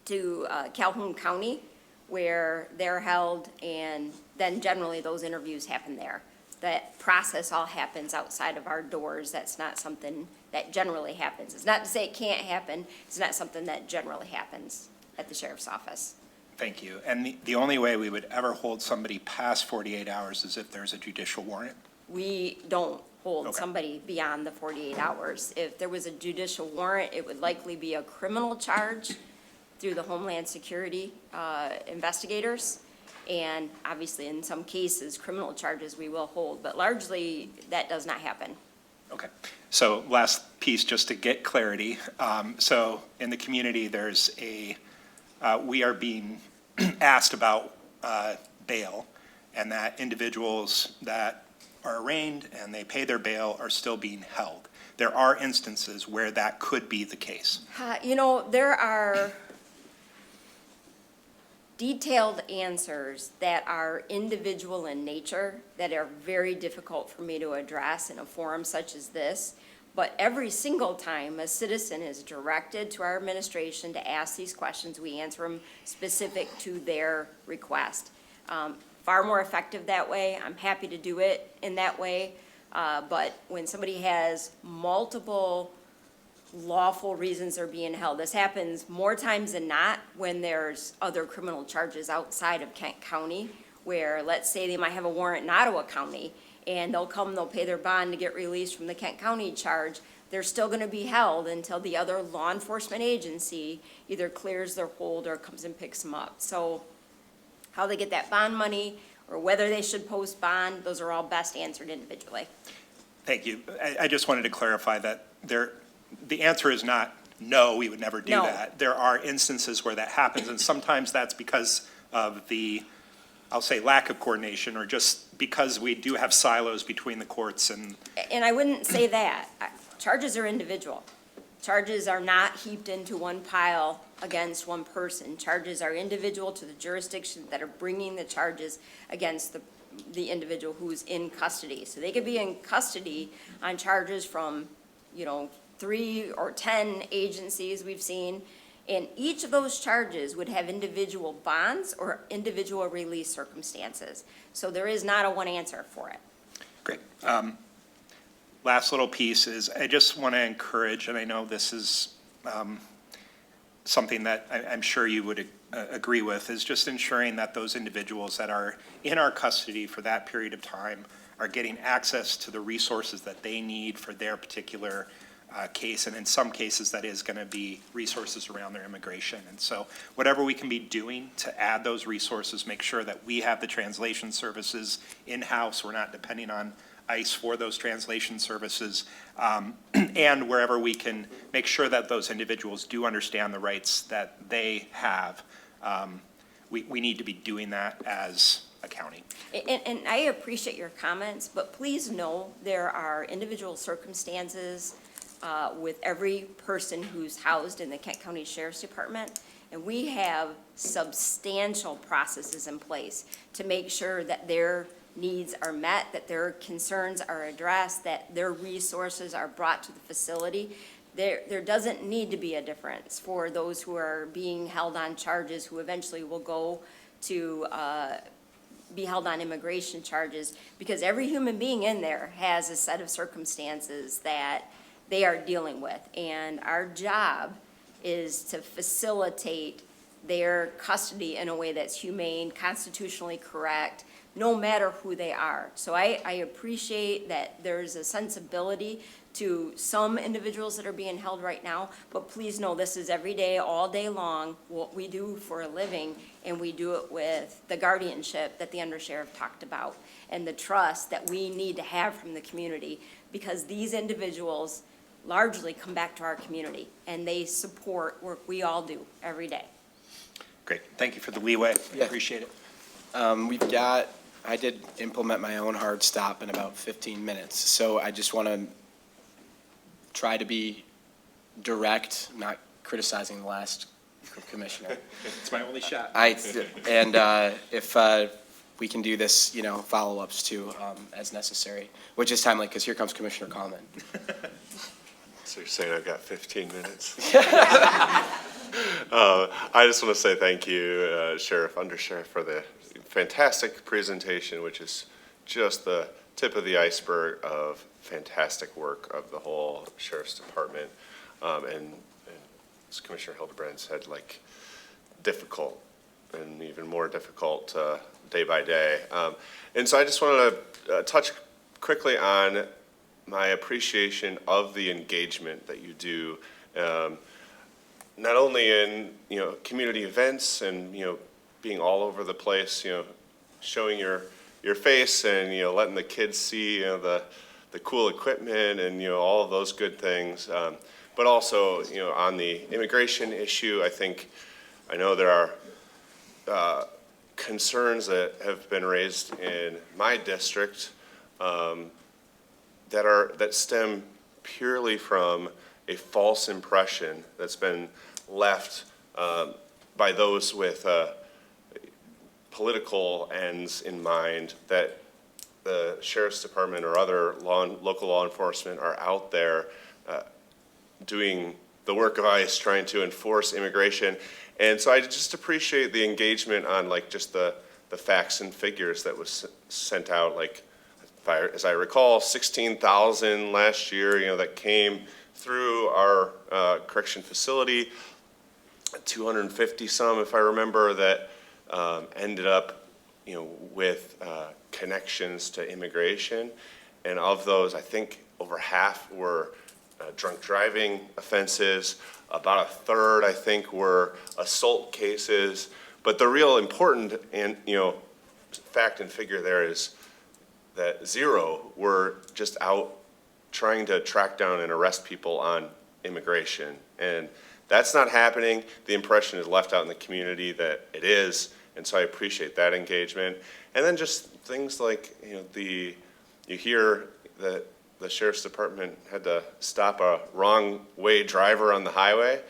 to Calhoun County, where they're held, and then generally those interviews happen there. That process all happens outside of our doors. That's not something that generally happens. It's not to say it can't happen. It's not something that generally happens at the sheriff's office. Thank you. And the only way we would ever hold somebody past 48 hours is if there's a judicial warrant? We don't hold Okay. somebody beyond the 48 hours. If there was a judicial warrant, it would likely be a criminal charge through the Homeland Security investigators. And obviously, in some cases, criminal charges we will hold, but largely, that does not happen. Okay. So last piece, just to get clarity. So in the community, there's we are being asked about bail, and that individuals that are arraigned and they pay their bail are still being held. There are instances where that could be the case. You know, there are detailed answers that are individual in nature that are very difficult for me to address in a forum such as this. But every single time a citizen is directed to our administration to ask these questions, we answer them specific to their request. Far more effective that way. I'm happy to do it in that way. But when somebody has multiple lawful reasons they're being held, this happens more times than not when there's other criminal charges outside of Kent County, where let's say they might have a warrant in Ottawa County, and they'll come, they'll pay their bond to get released from the Kent County charge. They're still gonna be held until the other law enforcement agency either clears their hold or comes and picks them up. So how they get that bond money, or whether they should post bond, those are all best answered individually. Thank you. I just wanted to clarify that the answer is not, no, we would never do No. that. There are instances where that happens, and sometimes that's because of the, I'll say, lack of coordination, or just because we do have silos between the courts and, And I wouldn't say that. Charges are individual. Charges are not heaped into one pile against one person. Charges are individual to the jurisdiction that are bringing the charges against the individual who's in custody. So they could be in custody on charges from, 3 or 10 agencies we've seen. And each of those charges would have individual bonds or individual release circumstances. So there is not a one answer for it. great. Last little piece is, I just want to encourage, and I know this is something that I'm sure you would agree with, is just ensuring that those individuals that are in our custody for that period of time are getting access to the resources that they need for their particular case, and in some cases, that is going to be resources around their immigration. And so whatever we can be doing to add those resources, make sure that we have the translation services in-house, we're not depending on ICE for those translation services, and wherever we can make sure that those individuals do understand the rights that they have, we need to be doing that as a county. And I appreciate your comments, but please know there are individual circumstances with every person who's housed in the Kent County Sheriff's Department. And we have substantial processes in place to make sure that their needs are met, that their concerns are addressed, that their resources are brought to the facility. There doesn't need to be a difference for those who are being held on charges who eventually will go to be held on immigration charges, because every human being in there has a set of circumstances that they are dealing with. And our job is to facilitate their custody in a way that's humane, constitutionally correct, no matter who they are. So I appreciate that there's a sensibility to some individuals that are being held right now, but please know this is every day, all day long, what we do for a living, and we do it with the guardianship that the undersheriff talked about, and the trust that we need to have from the community, because these individuals largely come back to our community, and they support work we all do every day. Great. Thank you for the leeway. Yeah. Appreciate it. I did implement my own hard stop in about 15 minutes, so I just want to try to be direct, not criticizing the last commissioner. It's my only shot. If we can do this, follow-ups too, as necessary, which is timely, because here comes Commissioner Coleman. So you're saying I've got 15 minutes? I just want to say thank you, Sheriff, Undersheriff, for the fantastic presentation, which is just the tip of the iceberg of fantastic work of the whole Sheriff's Department. And as Commissioner Hildebrand said, like, difficult and even more difficult day by day. And so I just wanted to touch quickly on my appreciation of the engagement that you do, not only in, community events and, being all over the place, showing your face and, letting the kids see, the cool equipment and, all of those good things. But also, on the immigration issue, I know there are concerns that have been raised in my district that stem purely from a false impression that's been left by those with political ends in mind, that the Sheriff's Department or other local law enforcement are out there doing the work of ICE, trying to enforce immigration. And so I just appreciate the engagement on just the facts and figures that was sent out. As I recall, 16,000 last year, that came through our correction facility, 250 some, if I remember, that ended up, with connections to immigration. And of those, I think over half were drunk driving offenses. About a third, I think, were assault cases. But the real important fact and figure there is that 0 were just out trying to track down and arrest people on immigration. And that's not happening. The impression is left out in the community that it is. And so I appreciate that engagement. And then just things like, you hear that the Sheriff's Department had to stop a wrong way driver on the highway,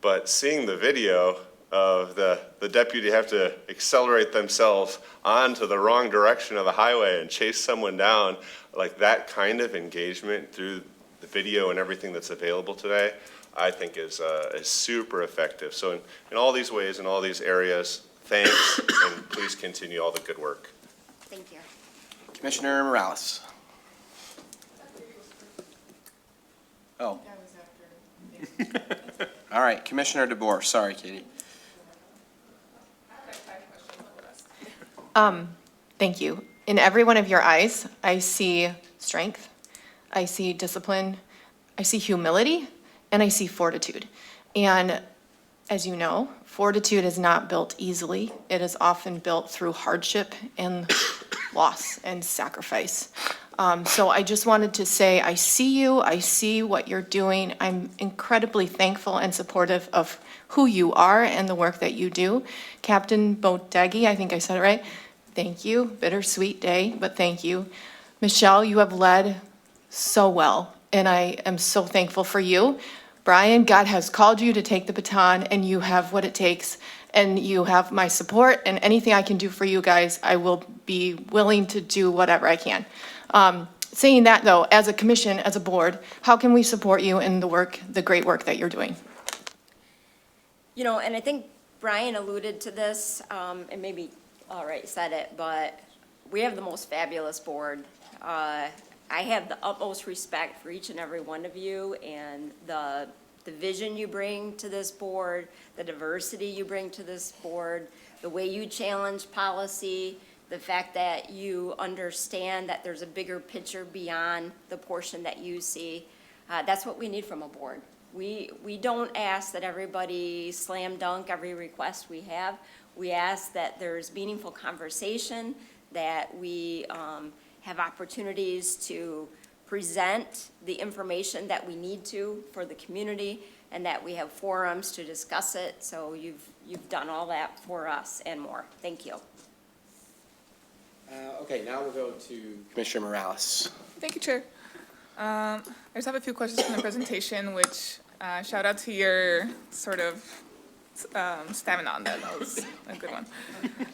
but seeing the video of the deputy have to accelerate themselves onto the wrong direction of the highway and chase someone down, like that kind of engagement through the video and everything that's available today, I think is super effective. So in all these ways, in all these areas, thanks, and please continue all the good work. Thank you. Commissioner Morales. Oh. All right, Commissioner DeBoer. Sorry, Katie. Thank you. In every one of your eyes, I see strength, I see discipline, I see humility, and I see fortitude. And as you know, fortitude is not built easily. It is often built through hardship and loss and sacrifice. So I just wanted to say, I see you, I see what you're doing. I'm incredibly thankful and supportive of who you are and the work that you do. Captain Botegi, I think I said it right. Thank you. Bittersweet day, but thank you. Michelle, you have led so well, and I am so thankful for you. Brian, God has called you to take the baton, and you have what it takes, and you have my support, and anything I can do for you guys, I will be willing to do whatever I can. Saying that, though, as a commission, as a board, how can we support you in the great work that you're doing? And I think Brian alluded to this, and maybe said it, but we have the most fabulous board. I have the utmost respect for each and every one of you and the vision you bring to this board, the diversity you bring to this board, the way you challenge policy, the fact that you understand that there's a bigger picture beyond the portion that you see. That's what we need from a board. We don't ask that everybody slam dunk every request we have. We ask that there's meaningful conversation, that we have opportunities to present the information that we need to for the community, and that we have forums to discuss it. So you've done all that for us and more. Thank you. Okay, now we'll go to Commissioner Morales. Thank you, Chair. I just have a few questions from the presentation, which Shout out to your sort of stamina on that. That was a good one.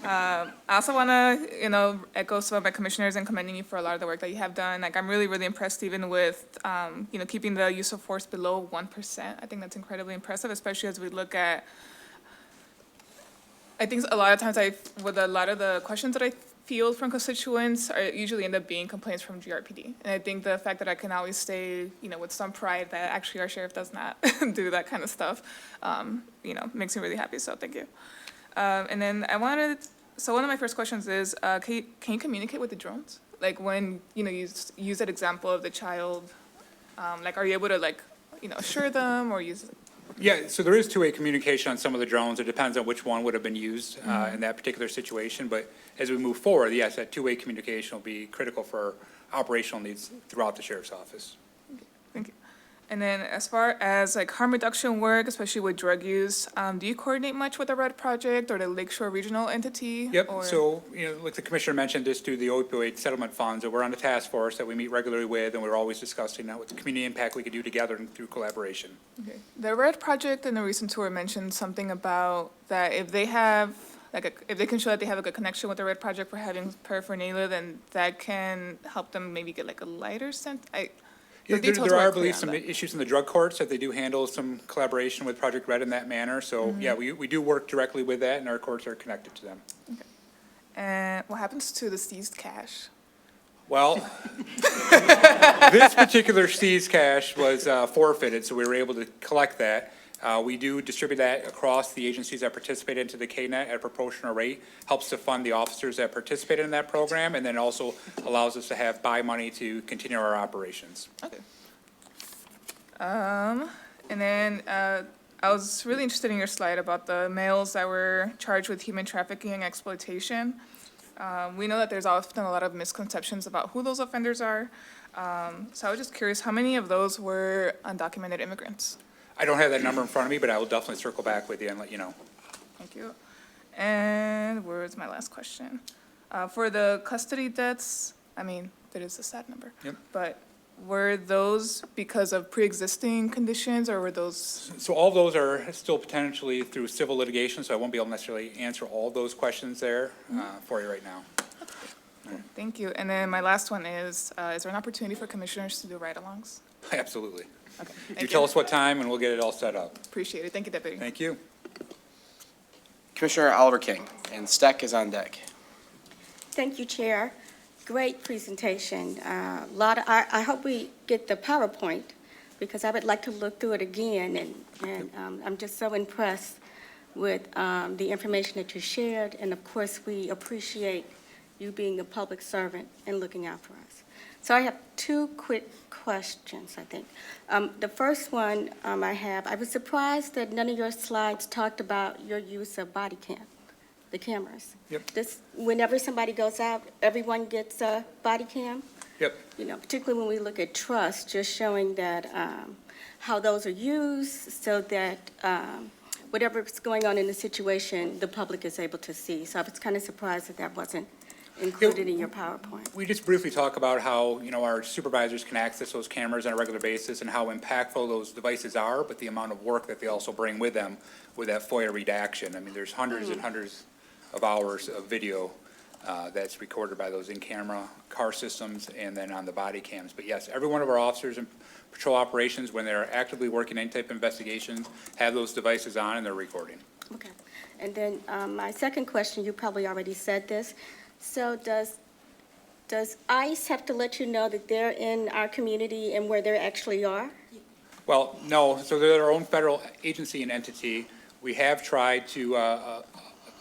I also want to, echo some of my commissioners and commending you for a lot of the work that you have done. Like, I'm really, really impressed even with, keeping the use of force below 1%. I think that's incredibly impressive, especially as we look at, I think a lot of times with a lot of the questions that I field from constituents are usually end up being complaints from GRPD. And I think the fact that I can always say, with some pride that actually our sheriff does not do that kind of stuff, makes me really happy, so thank you. And then so one of my first questions is, can you communicate with the drones? Like when, you use that example of the child, are you able to assure them or use? Yeah, so there is two-way communication on some of the drones. It depends on which one would have been used in that particular situation. But as we move forward, yes, that two-way communication will be critical for operational needs throughout the sheriff's office. Thank you. And then as far as harm reduction work, especially with drug use, do you coordinate much with the RED Project or the Lakeshore Regional entity? Yep, or- so, like the commissioner mentioned, just through the opioid settlement funds, that we're on a task force that we meet regularly with, and we're always discussing that with the community impact we could do together and through collaboration. Okay. The RED Project in the recent tour mentioned something about that if they have, if they can show that they have a connection with the RED Project for having paraphernalia, then that can help them maybe get a lighter sense. Yeah, there are, I believe, some issues in the drug courts that they do handle some collaboration with Project Red in that manner. So, yeah, we do work directly with that, and our courts are connected to them. And what happens to the seized cash? Well, this particular seized cash was forfeited, so we were able to collect that. We do distribute that across the agencies that participate into the KNET at a proportional rate, helps to fund the officers that participated in that program, and then also allows us to have buy money to continue our operations. Okay. And then I was really interested in your slide about the males that were charged with human trafficking and exploitation. We know that there's often a lot of misconceptions about who those offenders are. So I was just curious, how many of those were undocumented immigrants? I don't have that number in front of me, but I will definitely circle back with you and let you know. Thank you. And where's my last question? For the custody deaths, that is a sad number. Yep. But were those because of pre-existing conditions, or were those? So all those are still potentially through civil litigation, so I won't be able to necessarily answer all those questions there for you right now. Thank you. And then my last one is there an opportunity for commissioners to do ride-alongs? Absolutely. Okay, You thank tell you. us what time and we'll get it all set up. Appreciate it. Thank you, Deputy. Thank you. Commissioner Oliver King, and Steck is on deck. Thank you, Chair. Great presentation. I hope we get the PowerPoint, because I would like to look through it again, and I'm just so impressed with the information that you shared, and of course, we appreciate you being a public servant and looking out for us. So I have two quick questions, I think. The first one I was surprised that none of your slides talked about your use of body cam, the cameras. Yep. Whenever somebody goes out, everyone gets a body cam? Yep. Particularly when we look at trust, just showing that, how those are used so that whatever's going on in the situation, the public is able to see. So I was kind of surprised that that wasn't included in your PowerPoint. We just briefly talk about how, our supervisors can access those cameras on a regular basis and how impactful those devices are, but the amount of work that they also bring with them with that FOIA redaction. There's hundreds and hundreds of hours of video that's recorded by those in-camera car systems and then on the body cams. But yes, every one of our officers in patrol operations, when they're actively working any type of investigations, have those devices on and they're recording. Okay. And then my second question, you probably already said this. So does ICE have to let you know that they're in our community and where they actually are? Well, no, so they're their own federal agency and entity. We have tried to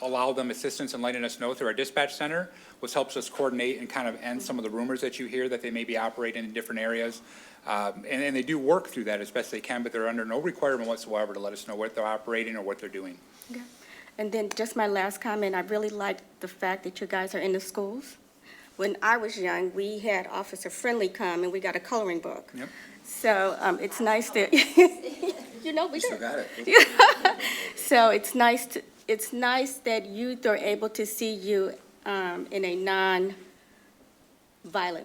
allow them assistance in letting us know through our dispatch center, which helps us coordinate and kind of end some of the rumors that you hear that they may be operating in different areas. And they do work through that as best they can, but they're under no requirement whatsoever to let us know what they're operating or what they're doing. Okay. And then just my last comment, I really like the fact that you guys are in the schools. When I was young, we had Officer Friendly come and we got a coloring book. Yep. So it's nice that, we Still did. got it. So it's nice that youth are able to see you in a non-violent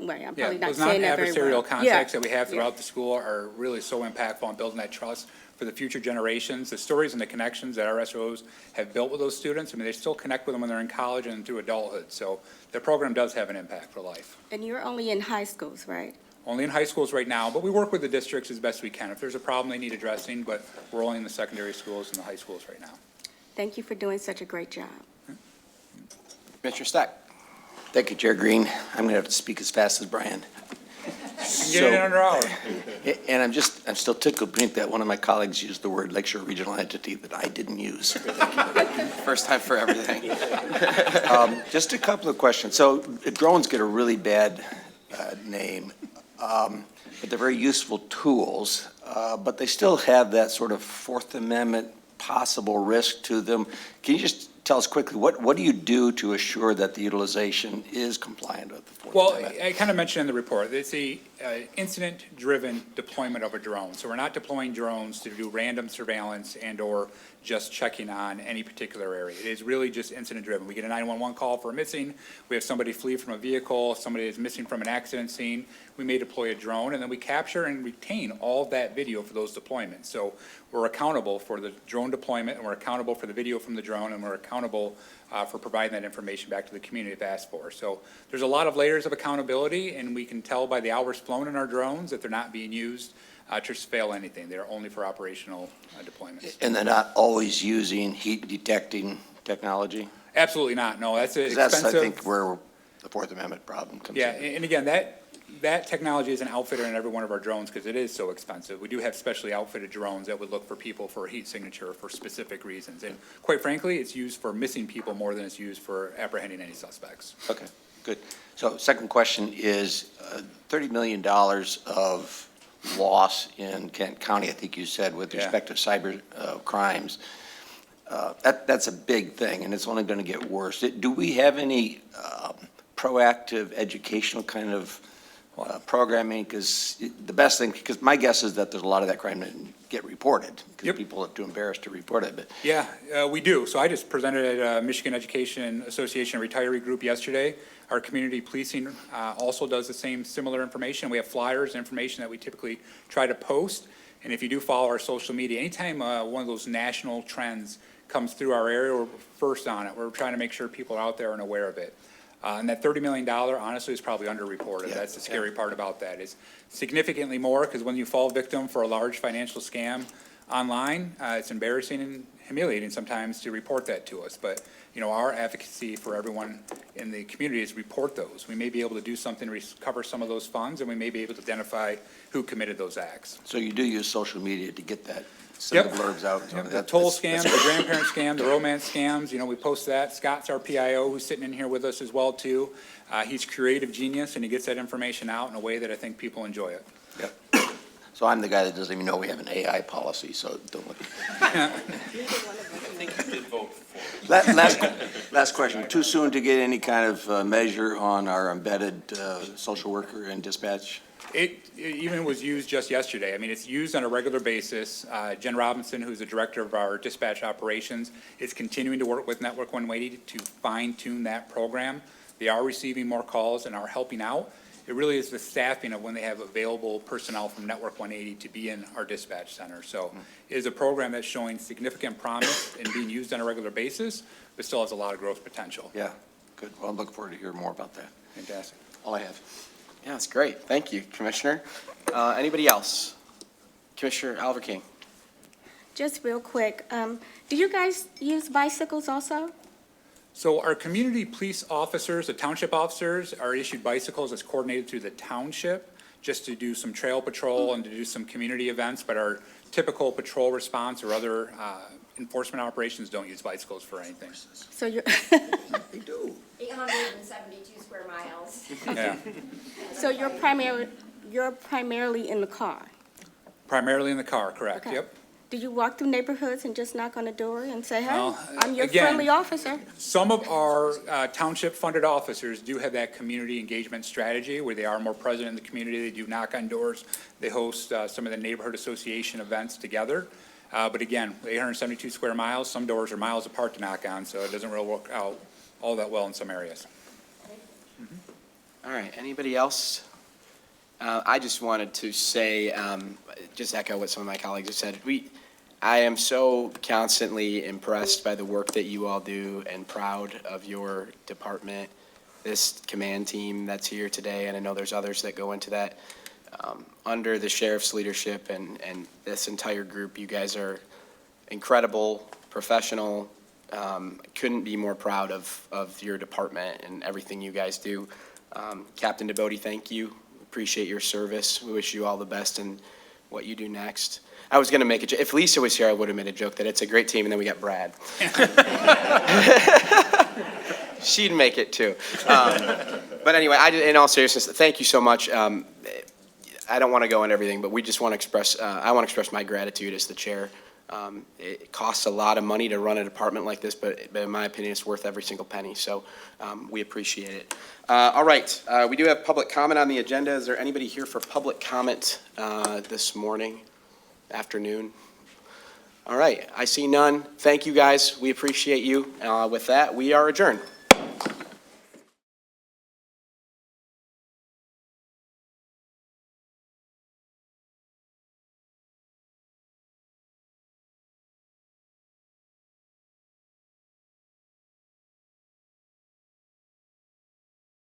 way. I'm Yeah, probably not those saying that very well. non-adversarial contacts Yeah. that we have throughout the school are really so impactful in building that trust for the future generations. The stories and the connections that our SROs have built with those students, I mean, they still connect with them when they're in college and through adulthood. So the program does have an impact for life. And you're only in high schools, right? Only in high schools right now, but we work with the districts as best we can. If there's a problem, they need addressing, but we're only in the secondary schools and the high schools right now. Thank you for doing such a great job. Commissioner Stack. Thank you, Chair Green. I'm going to have to speak as fast as Brian. Get it in under hour. And I'm still tickled pink that one of my colleagues used the word Lakeshore Regional Entity that I didn't use. First time for everything. Just a couple of questions. So drones get a really bad name, but they're very useful tools, but they still have that sort of Fourth Amendment possible risk to them. Can you just tell us quickly, what do you do to assure that the utilization is compliant with the Fourth Well, Amendment? I kind of mentioned in the report, it's a incident-driven deployment of a drone. So we're not deploying drones to do random surveillance and/or just checking on any particular area. It is really just incident-driven. We get a 911 call for a missing, we have somebody flee from a vehicle, somebody is missing from an accident scene, we may deploy a drone, and then we capture and retain all of that video for those deployments. So we're accountable for the drone deployment, and we're accountable for the video from the drone, and we're accountable for providing that information back to the community if asked for. So there's a lot of layers of accountability, and we can tell by the hours flown in our drones that they're not being used to surveil anything. They're only for operational deployments. And they're not always using heat detecting technology? Absolutely not, no, that's 'Cause that's, I expensive. think, where the Fourth Amendment problem comes in. Yeah, and again, that technology isn't outfitted in every one of our drones because it is so expensive. We do have specially outfitted drones that would look for people for a heat signature for specific reasons. And quite frankly, it's used for missing people more than it's used for apprehending any suspects. Okay, good. So second question is, $30 million of loss in Kent County, I think you said, with Yeah. respect to cyber crimes. That's a big thing, and it's only going to get worse. Do we have any proactive educational kind of programming? Because the best thing, because my guess is that there's a lot of that crime that didn't get reported, because Yep. people are too embarrassed to report it, but Yeah, we do. So I just presented at Michigan Education Association retiree group yesterday. Our community policing also does the same similar information. We have flyers, information that we typically try to post. And if you do follow our social media, anytime one of those national trends comes through our area, we're first on it. We're trying to make sure people are out there and aware of it. And that $30 million, honestly, is probably underreported. Yeah, That's the scary part about that. It's significantly more, because when you fall victim for a large financial scam online, it's embarrassing and humiliating sometimes to report that to us. But, you know, our advocacy for everyone in the community is report those. We may be able to do something to recover some of those funds, and we may be able to identify who committed those acts. so you do use social media to get that, send the Yep. blurbs out. The toll scam, the grandparent scam, the romance scams, you know, we post that. Scott's our PIO, who's sitting in here with us as well, too. He's creative genius, and he gets that information out in a way that I think people enjoy it. So I'm the guy that doesn't even know we have an AI policy, so don't look. Last question. Too soon to get any kind of measure on our embedded social worker and dispatch? It even was used just yesterday. I mean, it's used on a regular basis. Jen Robinson, who's the director of our dispatch operations, is continuing to work with Network 180 to fine-tune that program. They are receiving more calls and are helping out. It really is the staffing of when they have available personnel from Network 180 to be in our dispatch center. So it is a program that's showing significant promise in being used on a regular basis, but still has a lot of growth potential. Yeah, good. Well, I'm looking forward to hearing more about that. Fantastic. All I have. Yeah, that's great. Thank you, Commissioner. Anybody else? Commissioner Alverking. Just real quick, do you guys use bicycles also? So our community police officers, the township officers, are issued bicycles that's coordinated through the township just to do some trail patrol and to do some community events, but our typical patrol response or other enforcement operations don't use bicycles for anything. So you're, They do. 872 square miles. Yeah, so you're primarily in the car? primarily in the car, correct, Okay. yep. Do you walk through neighborhoods and just knock on the door and say, hey, Well, I'm your again- friendly officer? Some of our township-funded officers do have that community engagement strategy where they are more present in the community. They do knock on doors. They host some of the neighborhood association events together. But again, 872 square miles, some doors are miles apart to knock on, so it doesn't really work out all that well in some areas. All right, anybody else? I just wanted to say, just echo what some of my colleagues have said. I am so constantly impressed by the work that you all do and proud of your department, this command team that's here today, and I know there's others that go into that. Under the sheriff's leadership and this entire group, you guys are incredible, professional. Couldn't be more proud of your department and everything you guys do. Captain DeBote, thank you. Appreciate your service. We wish you all the best in what you do next. I was going to make a joke. If Lisa was here, I would have made a joke that it's a great team, and then we got Brad. She'd make it too. But anyway, in all seriousness, thank you so much. I don't want to go on everything, but we just want to express, I want to express my gratitude as the chair. It costs a lot of money to run a department like this, but in my opinion, it's worth every single penny. So we appreciate it. All right, we do have public comment on the agenda. Is there anybody here for public comment this morning, afternoon? All right, I see none. Thank you, guys. We appreciate you. With that, we are adjourned.